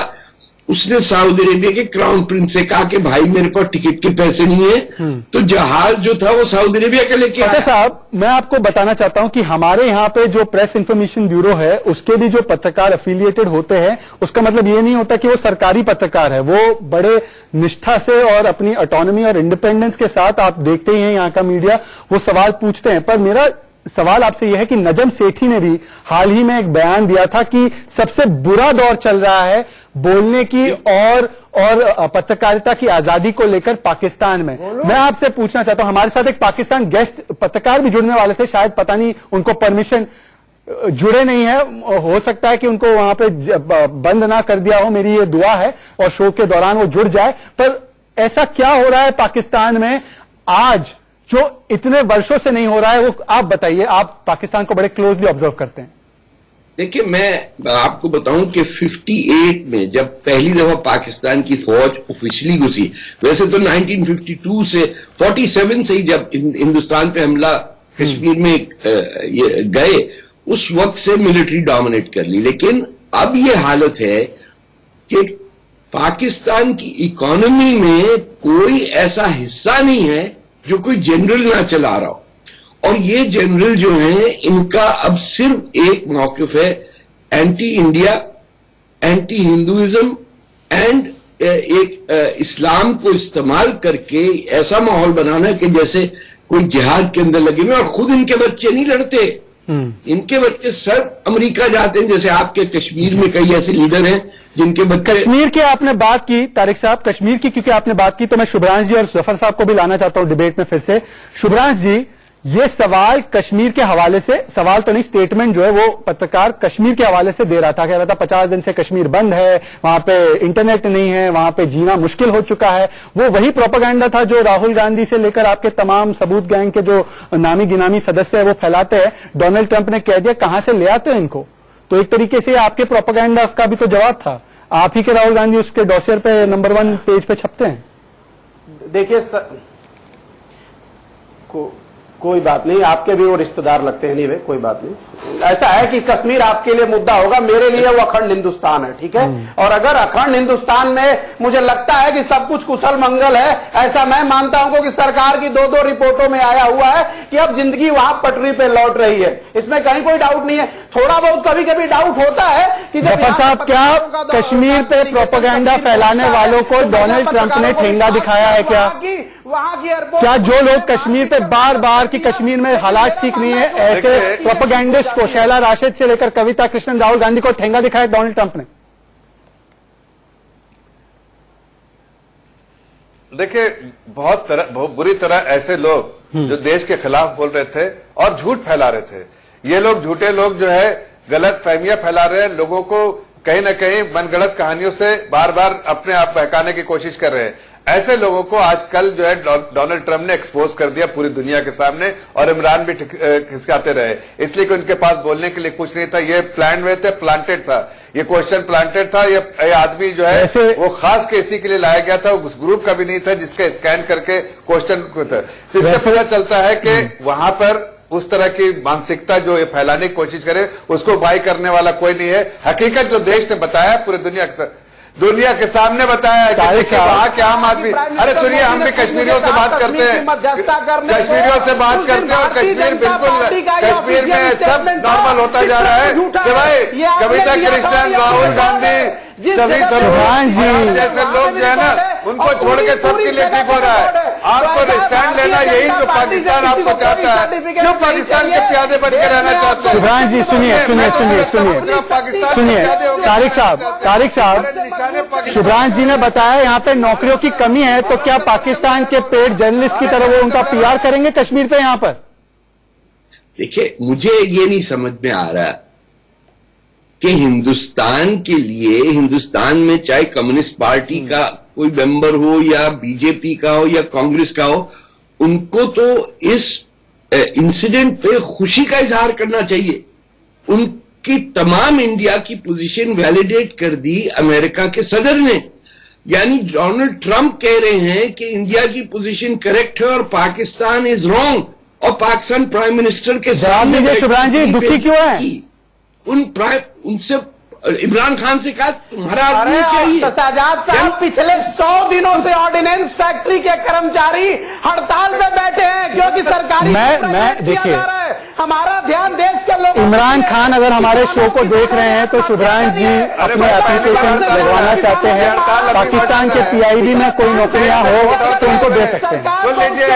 उसने सऊदी अरेबिया के क्राउन प्रिंस से कहा कि भाई मेरे पास टिकट के पैसे नहीं है, तो जहाज जो था वो सऊदी अरेबिया का लेके आया। साहब, मैं आपको बताना चाहता हूं कि हमारे यहां पे जो प्रेस इंफॉर्मेशन ब्यूरो है उसके भी जो पत्रकार एफिलिएटेड होते हैं, उसका मतलब ये नहीं होता कि वो सरकारी पत्रकार है, वो बड़े निष्ठा से और अपनी ऑटोनॉमी और इंडिपेंडेंस के साथ, आप देखते ही हैं यहां का मीडिया, वो सवाल पूछते हैं। पर मेरा सवाल आपसे यह है कि नजम सेठी ने भी हाल ही में एक बयान दिया था कि सबसे बुरा दौर चल रहा है बोलने की और पत्रकारिता की आजादी को लेकर पाकिस्तान में। मैं आपसे पूछना चाहता हूं, हमारे साथ एक पाकिस्तान गेस्ट पत्रकार भी जुड़ने वाले थे, शायद पता नहीं उनको परमिशन, जुड़े नहीं है, हो सकता है कि उनको वहां पे बंद ना कर दिया हो, मेरी ये दुआ है और शो के दौरान वो जुड़ जाए। पर ऐसा क्या हो रहा है पाकिस्तान में आज जो इतने वर्षों से नहीं हो रहा है, वो आप बताइए, आप पाकिस्तान को बड़े क्लोजली ऑब्जर्व करते हैं। देखिए, मैं आपको बताऊं कि 58 में जब पहली दफा पाकिस्तान की फौज ऑफिशियली घुसी, वैसे तो 1952 से 47 से ही जब हिंदुस्तान पे हमला कश्मीर में गए, उस वक्त से मिलिट्री डोमिनेट कर ली, लेकिन अब ये हालत है कि पाकिस्तान की इकोनॉमी में कोई ऐसा हिस्सा नहीं है जो कोई जनरल ना चला रहा हो, और ये जनरल जो हैं इनका अब सिर्फ एक मौकिफ है, anti India, anti Hinduism and एक इस्लाम को इस्तेमाल करके ऐसा माहौल बनाना कि जैसे कोई जिहाद के अंदर लगे हुए, और खुद इनके बच्चे नहीं लड़ते, इनके बच्चे सर अमेरिका जाते हैं, जैसे आपके कश्मीर में कई ऐसे लीडर हैं जिनके बच्चे। कश्मीर की आपने बात की तारिक साहब, कश्मीर की क्योंकि आपने बात की, तो मैं शुभ्रांश जी और जफर साहब को भी लाना चाहता हूं डिबेट में फिर से। शुभ्रांश जी, ये सवाल कश्मीर के हवाले से, सवाल तो नहीं, स्टेटमेंट जो है वो पत्रकार कश्मीर के हवाले से दे रहा था, कह रहा था 50 दिन से कश्मीर बंद है, वहां पे इंटरनेट नहीं है, वहां पे जीना मुश्किल हो चुका है। वो वही प्रोपेगेंडा था जो राहुल गांधी से लेकर आपके तमाम सबूत गैंग के जो नामी गिनामी सदस्य है वो फैलाते हैं। डोनाल्ड ट्रंप ने कह दिया, कहां से ले आते हो इनको? तो एक तरीके से आपके प्रोपेगेंडा का भी तो जवाब था, आप ही के राहुल गांधी उसके डॉसियर पे नंबर 1 पेज पे छपते हैं। देखिए कोई बात नहीं, आपके भी वो रिश्तेदार लगते हैं, नहीं वे कोई बात नहीं। ऐसा है कि कश्मीर आपके लिए मुद्दा होगा, मेरे लिए वो अखंड हिंदुस्तान है, ठीक है। और अगर अखंड हिंदुस्तान में मुझे लगता है कि सब कुछ कुशल मंगल है, ऐसा मैं मानता हूं कि सरकार की 2-2 रिपोर्टों में आया हुआ है कि अब जिंदगी वहां पटरी पे लौट रही है, इसमें कहीं कोई डाउट नहीं है। थोड़ा बहुत कभी कभी डाउट होता है कि जफर साहब, क्या कश्मीर पे प्रोपेगेंडा फैलाने वालों को डोनाल्ड ट्रंप ने ठेंगा दिखाया है? वहां की एयरपोर्ट, क्या जो लोग कश्मीर पे बार बार कि कश्मीर में हालात ठीक नहीं है, ऐसे प्रोपेगेंडिस्ट को, शैला राशिद से लेकर कविता कृष्णन, राहुल गांधी को ठेंगा दिखाया डोनाल्ड ट्रंप ने? देखिए, बहुत बुरी तरह ऐसे लोग जो देश के खिलाफ बोल रहे थे और झूठ फैला रहे थे, ये लोग झूठे लोग जो है गलत फहमियां फैला रहे हैं, लोगों को कहीं ना कहीं मनगढ़ंत कहानियों से बार बार अपने आप बहकाने की कोशिश कर रहे हैं। ऐसे लोगों को आजकल जो है डोनाल्ड ट्रंप ने एक्सपोज कर दिया पूरी दुनिया के सामने, और इमरान भी खिसकाते रहे, इसलिए कि उनके पास बोलने के लिए कुछ नहीं था। ये प्लान वे थे, प्लांटेड था, ये क्वेश्चन प्लांटेड था। ये आदमी जो है वो खास के इसी के लिए लाया गया था, उस ग्रुप का भी नहीं था जिसका स्कैन करके क्वेश्चन था। तो इससे पता चलता है कि वहां पर उस तरह की मानसिकता जो ये फैलाने की कोशिश करे, उसको बाई करने वाला कोई नहीं है। हकीकत जो देश ने बताया पूरी दुनिया के सामने बताया है कि वहां के आम आदमी, अरे सुनिए, हम भी कश्मीरियों से बात करते हैं, कश्मीरियों से बात करते हैं, और कश्मीर बिल्कुल, कश्मीर में सब नॉर्मल होता जा रहा है, सिवाय कविता कृष्णन, राहुल गांधी, सभी जैसे लोग जो है ना, उनको छोड़ के सबके लिए ठीक हो रहा है। आपको स्टैंड लेना, यही तो पाकिस्तान आपको चाहता है। क्यों पाकिस्तान के प्यादे बन के रहना चाहते हैं? शुभ्रांश जी, सुनिए, तारिक साहब, शुभ्रांश जी ने बताया यहाँ पे नौकरियों की कमी है, तो क्या पाकिस्तान के पेड जर्नलिस्ट की तरह वो उनका PR करेंगे कश्मीर पे? यहाँ पर देखिए, मुझे ये नहीं समझ में आ रहा कि हिंदुस्तान के लिए, हिंदुस्तान में चाहे कम्युनिस्ट पार्टी का कोई मेंबर हो या बीजेपी का हो या कांग्रेस का हो, उनको तो इस इंसिडेंट पे खुशी का इजहार करना चाहिए। उनकी तमाम इंडिया की पोजीशन वैलिडेट कर दी अमेरिका के सदर ने। यानी डोनाल्ड ट्रंप कह रहे हैं कि इंडिया की पोजीशन करेक्ट है और पाकिस्तान इज रॉन्ग, और पाकिस्तान प्राइम मिनिस्टर के सामने दीजिए शुभ्रांश जी, दुखी क्यों है? उनसे इमरान खान से कहा तुम्हारा आदमी अरे चाहिए। शहजाद साहब, पिछले 100 दिनों से ऑर्डिनेंस फैक्ट्री के कर्मचारी हड़ताल पे बैठे हैं क्योंकि सरकारी मैं देखिए, हमारा ध्यान देश के लोगों। इमरान खान अगर हमारे शो को देख रहे हैं तो शुभ्रांश जी अपने एप्लीकेशन लगवाना चाहते हैं, पाकिस्तान के पीआईबी में कोई नौकरियां हो तो उनको दे सकते हैं। सुन लीजिए,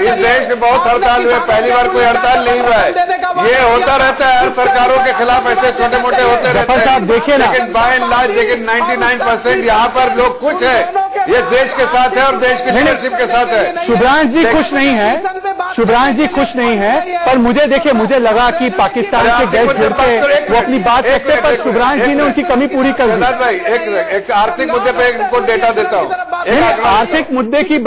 इस देश में बहुत हड़ताल हुए, पहली बार कोई हड़ताल नहीं हुआ है। ये होता रहता है, हर सरकारों के खिलाफ ऐसे छोटे मोटे होते रहते हैं, साहब देखिए ना, लेकिन बाय एंड लार्ज, लेकिन 99% यहाँ पर लोग कुछ है, ये देश के साथ है और देश की लीडरशिप के साथ है। शुभ्रांश जी खुश नहीं है, शुभ्रांश जी खुश नहीं है, पर मुझे देखिए, मुझे लगा कि पाकिस्तान के गेस्ट जुड़ के वो अपनी बात रखते, पर शुभ्रांश जी ने उनकी कमी पूरी कर दी। भाई एक आर्थिक मुद्दे पे इनको डेटा देता हूँ। आर्थिक मुद्दे की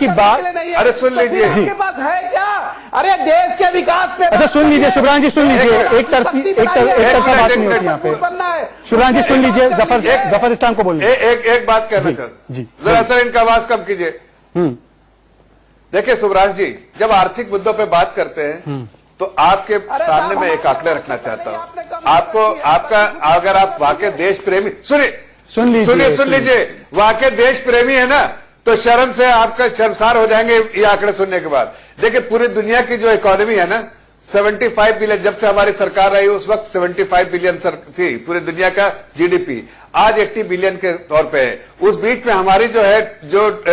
बात अरे सुन लीजिए, आपके पास है क्या? अरे देश के विकास पे। अच्छा सुन लीजिए शुभ्रांश जी, सुन लीजिए, एक तरफा बात नहीं होती यहाँ पे। शुभ्रांश जी सुन लीजिए, जफर इस्लाम को बोलिए। एक बात कहना चाहता हूँ, जरा सर इनका आवाज कम कीजिए। देखिए शुभ्रांश जी, जब आर्थिक मुद्दों पे बात करते हैं तो आपके सामने मैं एक आंकड़े रखना चाहता हूँ। आपको आपका अगर आप वाकई देश प्रेमी, सुन लीजिए, वाकई देश प्रेमी है ना, तो शर्म से आपका शर्मसार हो जाएंगे ये आंकड़े सुनने के बाद। देखिए पूरी दुनिया की जो इकोनॉमी है ना, 75 बिलियन, जब से हमारी सरकार आई उस वक्त 75 बिलियन थी पूरी दुनिया का जीडीपी, आज 80 बिलियन के तौर पे है। उस बीच में हमारी जो है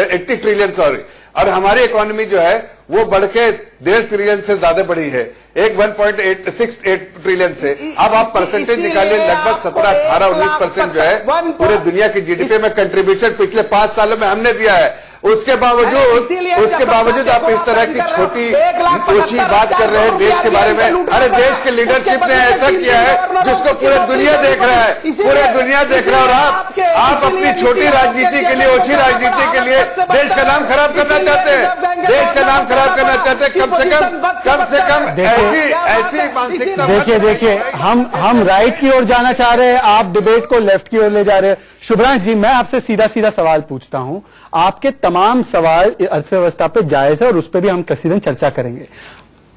80 ट्रिलियन सॉरी, और हमारी इकोनॉमी जो है वो बढ़ के 1.5 ट्रिलियन से ज्यादा बढ़ी है, एक 1.68 ट्रिलियन से। अब आप परसेंटेज निकालिए, लगभग 17, 18, 19% जो है पूरे दुनिया की जीडीपी में कंट्रीब्यूशन पिछले 5 सालों में हमने दिया है। उसके बावजूद आप इस तरह की छोटी ओछी बात कर रहे हैं देश के बारे में। अरे देश के लीडरशिप ने ऐसा किया है जिसको पूरे दुनिया देख रहा है, पूरे दुनिया देख रहा है, और आप अपनी छोटी राजनीति के लिए, ओछी राजनीति के लिए देश का नाम खराब करना चाहते हैं, देश का नाम खराब करना चाहते हैं। कम से कम ऐसी मानसिकता। देखिए हम राइट की ओर जाना चाह रहे हैं, आप डिबेट को लेफ्ट की ओर ले जा रहे हैं। शुभ्रांश जी, मैं आपसे सीधा सवाल पूछता हूं, आपके तमाम सवाल अर्थव्यवस्था पे जायज है और उस पर भी हम कसीदन चर्चा करेंगे।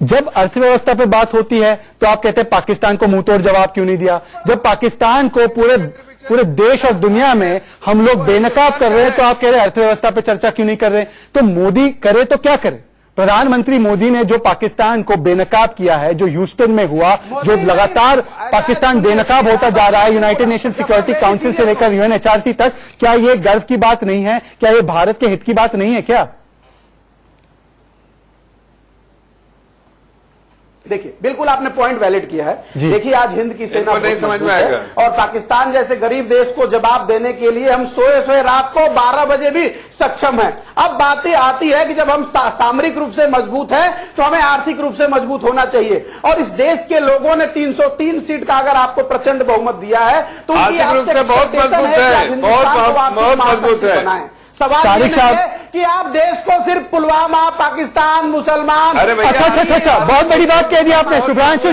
जब अर्थव्यवस्था पे बात होती है तो आप कहते हैं पाकिस्तान को मुंह तोड़ जवाब क्यों नहीं दिया। जब पाकिस्तान को पूरे देश और दुनिया में हम लोग बेनकाब कर रहे हैं तो आप कह रहे हैं अर्थव्यवस्था पे चर्चा क्यों नहीं कर रहे। तो मोदी करे तो क्या करे? प्रधानमंत्री मोदी ने जो पाकिस्तान को बेनकाब किया है, जो ह्यूस्टन में हुआ, जो लगातार पाकिस्तान बेनकाब होता जा रहा है यूनाइटेड नेशन सिक्योरिटी काउंसिल से लेकर यूएनएचआरसी तक, क्या ये गर्व की बात नहीं है? क्या ये भारत के हित की बात नहीं है क्या? देखिए, बिल्कुल आपने पॉइंट वैलिड किया है। देखिए आज हिंद की सेना नहीं समझ में आएगा, और पाकिस्तान जैसे गरीब देश को जवाब देने के लिए हम सोए रात को 12 बजे भी सक्षम हैं। अब बातें आती है कि जब हम सामरिक रूप से मजबूत हैं तो हमें आर्थिक रूप से मजबूत होना चाहिए, और इस देश के लोगों ने 303 सीट का अगर आपको प्रचंड बहुमत दिया है तो आर्थिक रूप से बहुत मजबूत है, बहुत मजबूत है। सवाल ये है कि आप देश को सिर्फ पुलवामा, पाकिस्तान, मुसलमान। अच्छा, बहुत बड़ी बात कह दी आपने शुभ्रांशु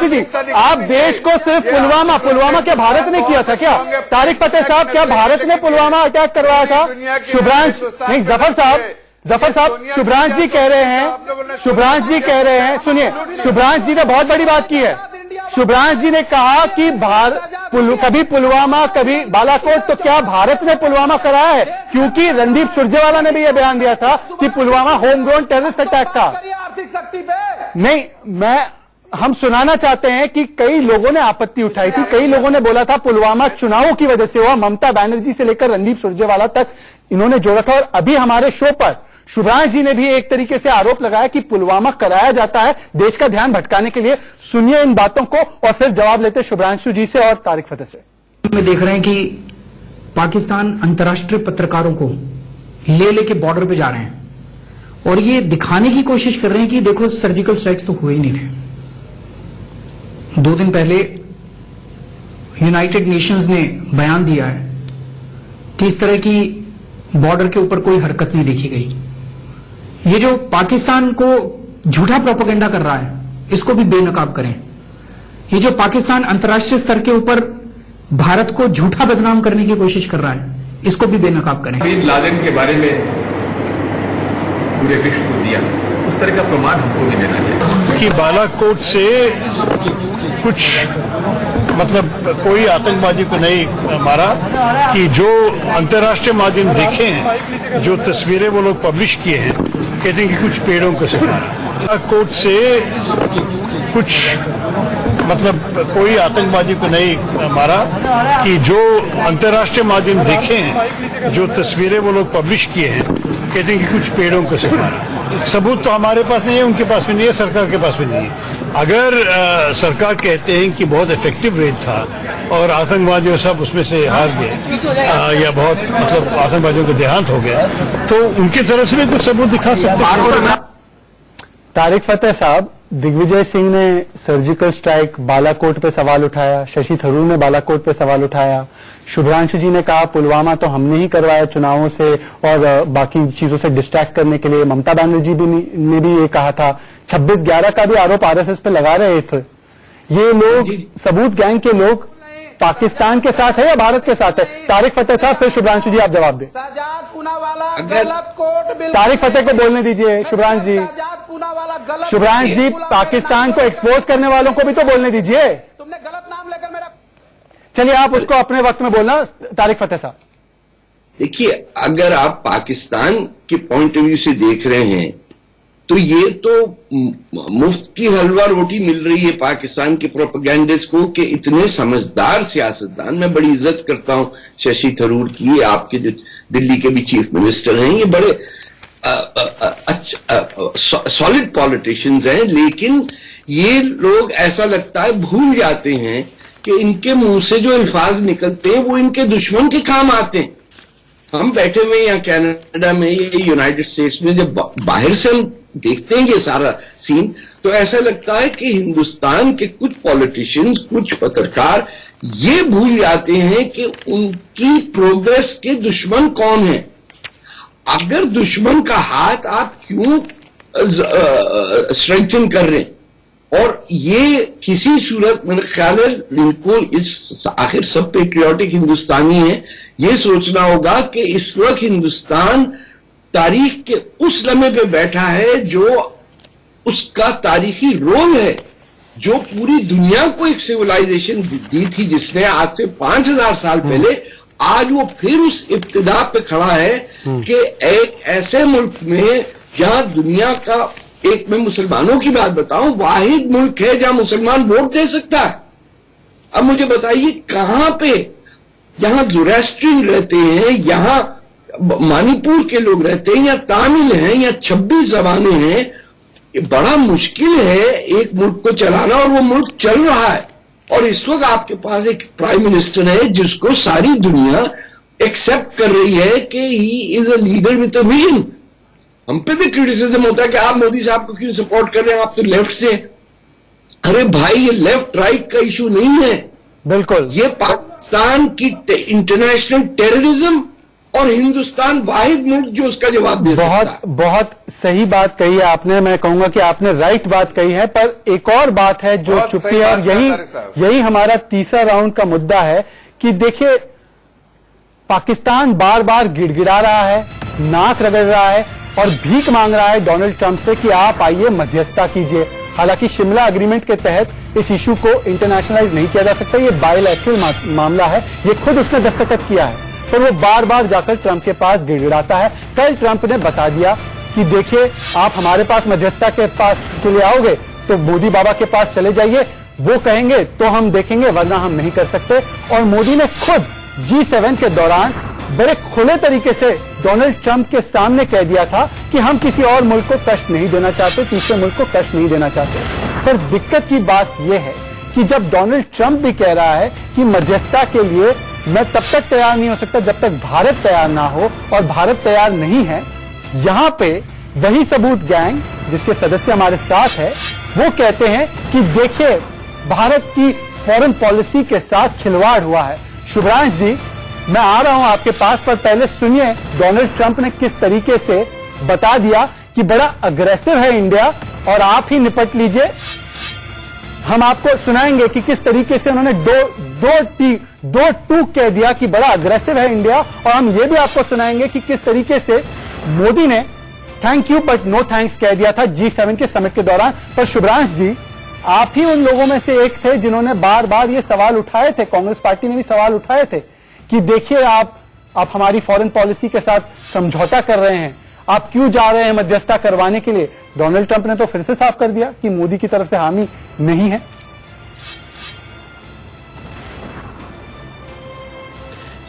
जी, आप देश को सिर्फ पुलवामा क्या भारत ने किया था क्या? तारिक फतेह साहब, क्या भारत ने पुलवामा अटैक करवाया था? शुभ्रांश नहीं, जफर साहब, शुभ्रांश जी कह रहे हैं, सुनिए, शुभ्रांश जी ने बहुत बड़ी बात की है। शुभ्रांश जी ने कहा कि कभी पुलवामा कभी बालाकोट, तो क्या भारत ने पुलवामा कराया है? क्योंकि रणदीप सुरजेवाला ने भी यह बयान दिया था कि Pulwama home grown terrorist attack था। आर्थिक शक्ति पे नहीं, हम सुनाना चाहते हैं कि कई लोगों ने आपत्ति उठाई थी, कई लोगों ने बोला था पुलवामा चुनावों की वजह से हुआ, ममता बनर्जी से लेकर रणदीप सुरजेवाला तक इन्होंने जोड़ा था। और अभी हमारे शो पर शुभ्रांश जी ने भी एक तरीके से आरोप लगाया कि पुलवामा कराया जाता है देश का ध्यान भटकाने के लिए। सुनिए इन बातों को और फिर जवाब लेते शुभ्रांशु जी से और तारिक फतेह से। में देख रहे हैं कि पाकिस्तान अंतर्राष्ट्रीय पत्रकारों को लेके बॉर्डर पे जा रहे हैं और ये दिखाने की कोशिश कर रहे हैं कि देखो सर्जिकल स्ट्राइक्स तो हुए ही नहीं थे। 2 दिन पहले यूनाइटेड नेशंस ने बयान दिया है कि इस तरह की बॉर्डर के ऊपर कोई हरकत नहीं देखी गई। ये जो पाकिस्तान को झूठा प्रोपेगेंडा कर रहा है, इसको भी बेनकाब करें। ये जो पाकिस्तान अंतर्राष्ट्रीय स्तर के ऊपर भारत को झूठा बदनाम करने की कोशिश कर रहा है, इसको भी बेनकाब करें। बिन लादेन के बारे में पूरे विश्व को दिया, उस तरह का प्रमाण हमको भी देना चाहिए कि बालाकोट से कुछ मतलब कोई आतंकवादी को नहीं मारा, कि जो अंतर्राष्ट्रीय माध्यम देखे हैं, जो तस्वीरें वो लोग पब्लिश किए हैं, कहते हैं कि कुछ पेड़ों को से मारा। बालाकोट से कुछ मतलब कोई आतंकवादी को नहीं मारा, कि जो अंतर्राष्ट्रीय माध्यम देखे हैं, जो तस्वीरें वो लोग पब्लिश किए हैं, कहते हैं कि कुछ पेड़ों को से मारा। सबूत तो हमारे पास नहीं है, उनके पास भी नहीं है, सरकार के पास भी नहीं है। अगर सरकार कहते हैं कि बहुत इफेक्टिव रेड था और आतंकवादियों सब उसमें से हार गए या बहुत मतलब आतंकवादियों को देहांत हो गया, तो उनकी तरफ से भी कुछ सबूत दिखा सकते हैं। तारिक फतेह साहब, दिग्विजय सिंह ने सर्जिकल स्ट्राइक बालाकोट पे सवाल उठाया, शशि थरूर ने बालाकोट पे सवाल उठाया, शुभ्रांशु जी ने कहा पुलवामा तो हमने ही करवाया चुनावों से और बाकी चीजों से डिस्ट्रैक्ट करने के लिए। ममता बनर्जी ने भी ये कहा था। 26/11 का भी आरोप आरएसएस पे लगा रहे थे। ये लोग सबूत गैंग के लोग पाकिस्तान के साथ है या भारत के साथ है? तारिक फतेह साहब, फिर शुभ्रांशु जी आप जवाब दें। तारिक फतेह को बोलने दीजिए। शुभ्रांशु जी, शुभ्रांशु जी, पाकिस्तान को एक्सपोज करने वालों को भी तो बोलने दीजिए। तुमने गलत नाम लेकर मेरा, चलिए आप उसको अपने वक्त में बोलना। तारिक फतेह साहब, देखिए, अगर आप पाकिस्तान के पॉइंट ऑफ व्यू से देख रहे हैं तो ये तो मुफ्त की हलवा रोटी मिल रही है पाकिस्तान के प्रोपेगेंडिस्ट को, कि इतने समझदार सियासतदान, मैं बड़ी इज्जत करता हूं शशि थरूर की, आपके जो दिल्ली के भी चीफ मिनिस्टर हैं, ये बड़े सॉलिड पॉलिटिशियंस हैं, लेकिन ये लोग ऐसा लगता है भूल जाते हैं कि इनके मुंह से जो अल्फाज निकलते हैं वो इनके दुश्मन के काम आते हैं। हम बैठे हुए यहाँ कनाडा में, ये यूनाइटेड स्टेट्स में, जब बाहर से हम देखते हैं ये सारा सीन, तो ऐसा लगता है कि हिंदुस्तान के कुछ पॉलिटिशियंस, कुछ पत्रकार ये भूल जाते हैं कि उनकी प्रोग्रेस के दुश्मन कौन है। अगर दुश्मन का हाथ आप क्यों स्ट्रेंथन कर रहे हैं, और ये किसी सूरत मेरे ख्याल है इनको इस आखिर सब पेट्रियाटिक हिंदुस्तानी है, ये सोचना होगा कि इस वक्त हिंदुस्तान तारीख के उस लम्हे पे बैठा है जो उसका तारीखी रोल है, जो पूरी दुनिया को एक सिविलाइजेशन दी थी जिसने आज से 5000 साल पहले, आज वो फिर उस इब्तिदा पे खड़ा है कि एक ऐसे मुल्क में जहां दुनिया का, एक मैं मुसलमानों की बात बताऊं, वाहिद मुल्क है जहां मुसलमान वोट दे सकता है। अब मुझे बताइए कहां पे, यहां ज़ोरास्ट्रियन रहते हैं, यहां मणिपुर के लोग रहते हैं, या तामिल हैं, या 26 ज़बानें हैं, ये बड़ा मुश्किल है एक मुल्क को चलाना, और वो मुल्क चल रहा है। और इस वक्त आपके पास एक प्राइम मिनिस्टर है जिसको सारी दुनिया एक्सेप्ट कर रही है कि he is a leader with a vision. हम पे भी क्रिटिसिज्म होता है कि आप मोदी साहब को क्यों सपोर्ट कर रहे हैं, आप तो लेफ्ट से। अरे भाई, ये लेफ्ट राइट का इशू नहीं है, बिल्कुल, ये पाकिस्तान की इंटरनेशनल टेररिज्म और हिंदुस्तान वाहिद मुल्क जो उसका जवाब दे सकता है। बहुत सही बात कही है आपने। मैं कहूंगा कि आपने राइट बात कही है, पर एक और बात है जो चुप्पी है, और यही हमारा तीसरा राउंड का मुद्दा है कि देखिए, पाकिस्तान बार बार गिड़गिड़ा रहा है, नाक रगड़ रहा है और भीख मांग रहा है डोनाल्ड ट्रंप से कि आप आइए मध्यस्थता कीजिए। हालांकि शिमला एग्रीमेंट के तहत इस इशू को इंटरनेशनलाइज नहीं किया जा सकता, ये बायलैटरल मामला है, ये खुद उसने दस्तखत किया है, पर वो बार बार जाकर ट्रंप के पास गिड़गिड़ाता है। कल ट्रंप ने बता दिया कि देखिए, आप हमारे पास मध्यस्थता के पास के लिए आओगे तो मोदी बाबा के पास चले जाइए, वो कहेंगे तो हम देखेंगे, वरना हम नहीं कर सकते। और मोदी ने खुद G7 के दौरान बड़े खुले तरीके से डोनाल्ड ट्रंप के सामने कह दिया था कि हम किसी और मुल्क को कष्ट नहीं देना चाहते, तीसरे मुल्क को कष्ट नहीं देना चाहते। पर दिक्कत की बात यह है कि जब डोनाल्ड ट्रंप भी कह रहा है कि मध्यस्थता के लिए मैं तब तक तैयार नहीं हो सकता जब तक भारत तैयार ना हो, और भारत तैयार नहीं है, यहां पे वही सबूत गैंग जिसके सदस्य हमारे साथ है, वो कहते हैं कि देखिए, भारत की फॉरेन पॉलिसी के साथ खिलवाड़ हुआ है। शुभ्रांश जी, मैं आ रहा हूं आपके पास, पर पहले सुनिए डोनाल्ड ट्रंप ने किस तरीके से बता दिया कि बड़ा अग्रेसिव है इंडिया और आप ही निपट लीजिए। हम आपको सुनाएंगे कि किस तरीके से उन्होंने दो टूक कह दिया कि बड़ा अग्रेसिव है इंडिया, और हम ये भी आपको सुनाएंगे कि किस तरीके से मोदी ने thank you but no thanks कह दिया था G7 के समिट के दौरान। पर शुभ्रांश जी, आप ही उन लोगों में से एक थे जिन्होंने बार बार ये सवाल उठाए थे, कांग्रेस पार्टी ने भी सवाल उठाए थे कि देखिए आप हमारी फॉरेन पॉलिसी के साथ समझौता कर रहे हैं, आप क्यों जा रहे हैं मध्यस्थता करवाने के लिए। डोनाल्ड ट्रंप ने तो फिर से साफ कर दिया कि मोदी की तरफ से हामी नहीं है।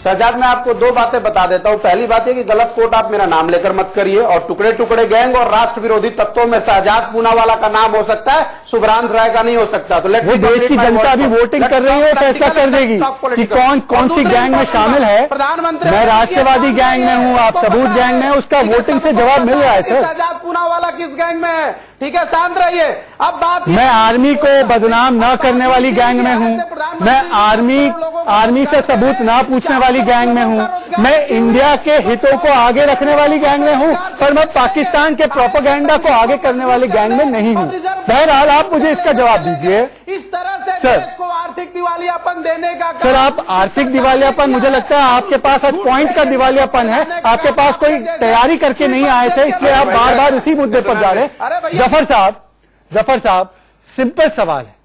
सजाद, मैं आपको दो बातें बता देता हूं। पहली बात है कि गलत कोट आप मेरा नाम लेकर मत करिए, और टुकड़े टुकड़े गैंग और राष्ट्र विरोधी तत्वों में शहजाद पूनावाला का नाम हो सकता है, शुभ्रांश राय का नहीं हो सकता। तो वो देश की जनता अभी वोटिंग कर रही है, फैसला कर देगी कि कौन सी गैंग में शामिल है। प्रधानमंत्री, मैं राष्ट्रवादी गैंग में हूं, आप सबूत गैंग में, उसका वोटिंग से जवाब मिल रहा है सर। शहजाद पूनावाला किस गैंग में है? ठीक है, शांत रहिए। अब बात, मैं आर्मी को बदनाम न करने वाली गैंग में हूं, मैं आर्मी से सबूत ना पूछने वाली गैंग में हूं, मैं इंडिया के हितों को आगे रखने वाली गैंग में हूं, पर मैं पाकिस्तान के प्रोपेगेंडा को आगे करने वाली गैंग में नहीं हूं। बहरहाल आप मुझे इसका जवाब दीजिए। इस तरह से सर, देश को आर्थिक दिवालियापन देने का सर, आप आर्थिक दिवालियापन, मुझे लगता है आपके पास आज पॉइंट का दिवालियापन है, आपके पास कोई तैयारी करके नहीं आए थे, इसलिए आप बार बार इसी मुद्दे पर जा रहे हैं। जफर साहब, सिंपल सवाल है।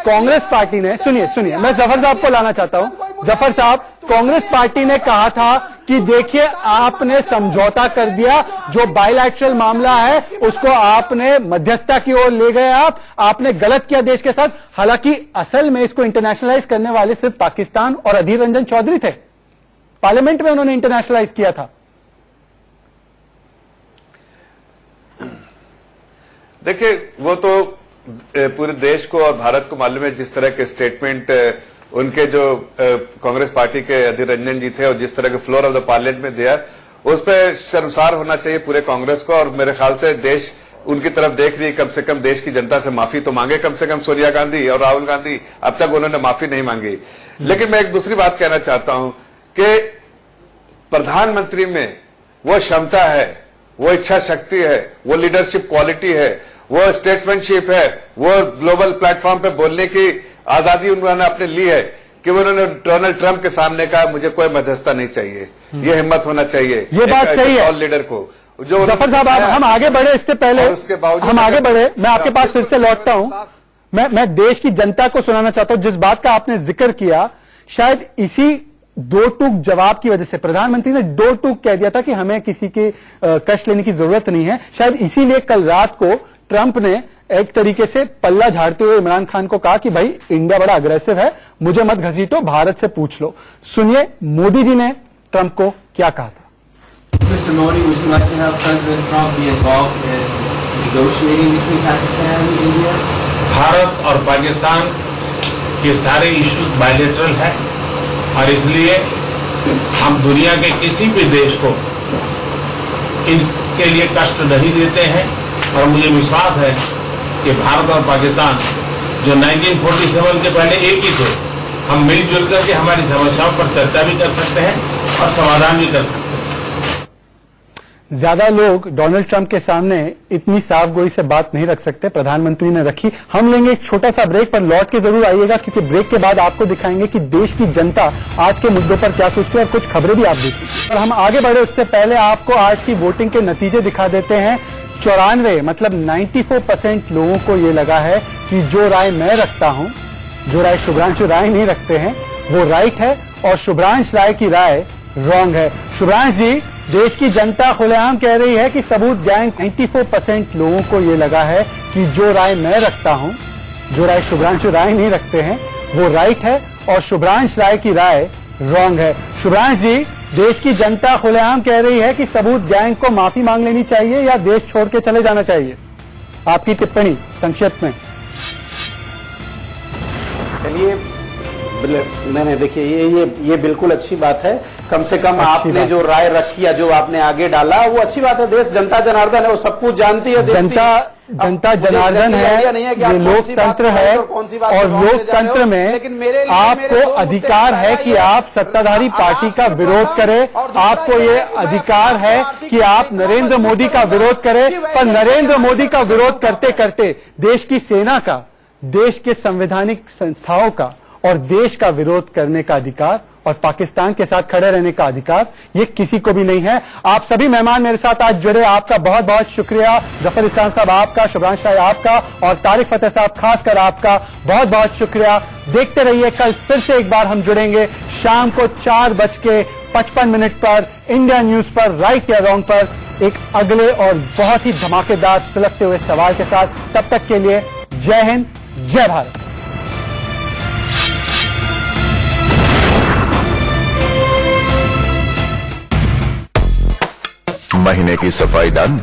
कांग्रेस पार्टी ने, सुनिए, मैं जफर साहब को लाना चाहता हूं। जफर साहब, कांग्रेस पार्टी ने कहा था कि देखिए आपने समझौता कर दिया, जो बायलैटरल मामला है उसको आपने मध्यस्थता की ओर ले गए, आपने गलत किया देश के साथ। हालांकि असल में इसको इंटरनेशनलाइज करने वाले सिर्फ पाकिस्तान और अधीर रंजन चौधरी थे, पार्लियामेंट में उन्होंने इंटरनेशनलाइज किया था। देखिए, वो तो पूरे देश को और भारत को मालूम है जिस तरह के स्टेटमेंट उनके जो कांग्रेस पार्टी के अधीर रंजन जी थे और जिस तरह के फ्लोर ऑफ द पार्लियामेंट में दिया, उस पर शर्मसार होना चाहिए पूरे कांग्रेस को। और मेरे ख्याल से देश उनकी तरफ देख रही है, कम से कम देश की जनता से माफी तो मांगे, कम से कम सोनिया गांधी और राहुल गांधी, अब तक उन्होंने माफी नहीं मांगी। लेकिन मैं एक दूसरी बात कहना चाहता हूं कि प्रधानमंत्री में वो क्षमता है, वो इच्छा शक्ति है, वो लीडरशिप क्वालिटी है, वो स्टेट्समैनशिप है, वो ग्लोबल प्लेटफॉर्म पे बोलने की आजादी उन्होंने अपने ली है कि उन्होंने डोनाल्ड ट्रंप के सामने कहा मुझे कोई मध्यस्थता नहीं चाहिए। ये हिम्मत होना चाहिए, ये बात सही है लीडर को। जो जफर साहब, हम आगे बढ़े, इससे पहले हम आगे बढ़े, मैं आपके पास फिर से लौटता हूं। मैं देश की जनता को सुनाना चाहता हूं जिस बात का आपने जिक्र किया, शायद इसी दो टूक जवाब की वजह से प्रधानमंत्री ने दो टूक कह दिया था कि हमें किसी के कष्ट लेने की जरूरत नहीं है। शायद इसीलिए कल रात को ट्रंप ने एक तरीके से पल्ला झाड़ते हुए इमरान खान को कहा कि भाई इंडिया बड़ा अग्रेसिव है, मुझे मत घसीटो, भारत से पूछ लो। सुनिए मोदी जी ने ट्रंप को क्या कहा था। Mr. Modi, would you like to have President Trump be involved in negotiating between Pakistan and India? Bharat और पाकिस्तान के सारे इश्यूज बायलैटरल है और इसलिए हम दुनिया के किसी भी देश को इनके लिए कष्ट नहीं देते हैं। और मुझे विश्वास है कि भारत और पाकिस्तान जो 1947 के पहले एक ही थे, हम मिलजुल करके हमारी समस्याओं पर चर्चा भी कर सकते हैं और समाधान भी कर सकते हैं। ज्यादा लोग डोनाल्ड ट्रंप के सामने इतनी साफ गोई से बात नहीं रख सकते, प्रधानमंत्री ने रखी। हम लेंगे एक छोटा सा ब्रेक, पर लौट के जरूर आइएगा क्योंकि ब्रेक के बाद आपको दिखाएंगे कि देश की जनता आज के मुद्दों पर क्या सोचती है और कुछ खबरें भी आप देखिए। और हम आगे बढ़े उससे पहले आपको आज की वोटिंग के नतीजे दिखा देते हैं। 94 मतलब 94% लोगों को ये लगा है कि जो राय मैं रखता हूं, जो राय शुभ्रांशु राय नहीं रखते हैं, वो राइट है और शुभ्रांश राय की राय रॉन्ग है। शुभ्रांश जी, देश की जनता खुलेआम कह रही है कि सबूत गैंग 94% लोगों को ये लगा है कि जो राय मैं रखता हूं, जो राय शुभ्रांशु राय नहीं रखते हैं, वो राइट है और शुभ्रांश राय की राय रॉन्ग है। शुभ्रांश जी, देश की जनता खुलेआम कह रही है कि सबूत गैंग को माफी मांग लेनी चाहिए या देश छोड़ के चले जाना चाहिए। आपकी टिप्पणी संक्षेप में। चलिए, नहीं देखिए, ये बिल्कुल अच्छी बात है। कम से कम आपने जो राय रखी या जो आपने आगे डाला वो अच्छी बात है। देश जनता जनार्दन है, वो सब कुछ जानती है। जनता जनार्दन है, ये लोकतंत्र है और लोकतंत्र में आपको अधिकार है कि आप सत्ताधारी पार्टी का विरोध करें, आपको ये अधिकार है कि आप नरेंद्र मोदी का विरोध करें, पर नरेंद्र मोदी का विरोध करते करते देश की सेना का, देश के संवैधानिक संस्थाओं का और देश का विरोध करने का अधिकार और पाकिस्तान के साथ खड़े रहने का अधिकार ये किसी को भी नहीं है। आप सभी मेहमान मेरे साथ आज जुड़े, आपका बहुत बहुत शुक्रिया। जफर इस्लाम साहब आपका, शुभ्रांश शाह आपका और तारिक फतेह साहब खासकर आपका बहुत बहुत शुक्रिया। देखते रहिए, कल फिर से एक बार हम जुड़ेंगे शाम को 4:55 पर इंडिया न्यूज पर, राइट या रॉन्ग पर, एक अगले और बहुत ही धमाकेदार सुलगते हुए सवाल के साथ। तब तक के लिए जय हिंद, जय भारत। महीने की सफाई डन।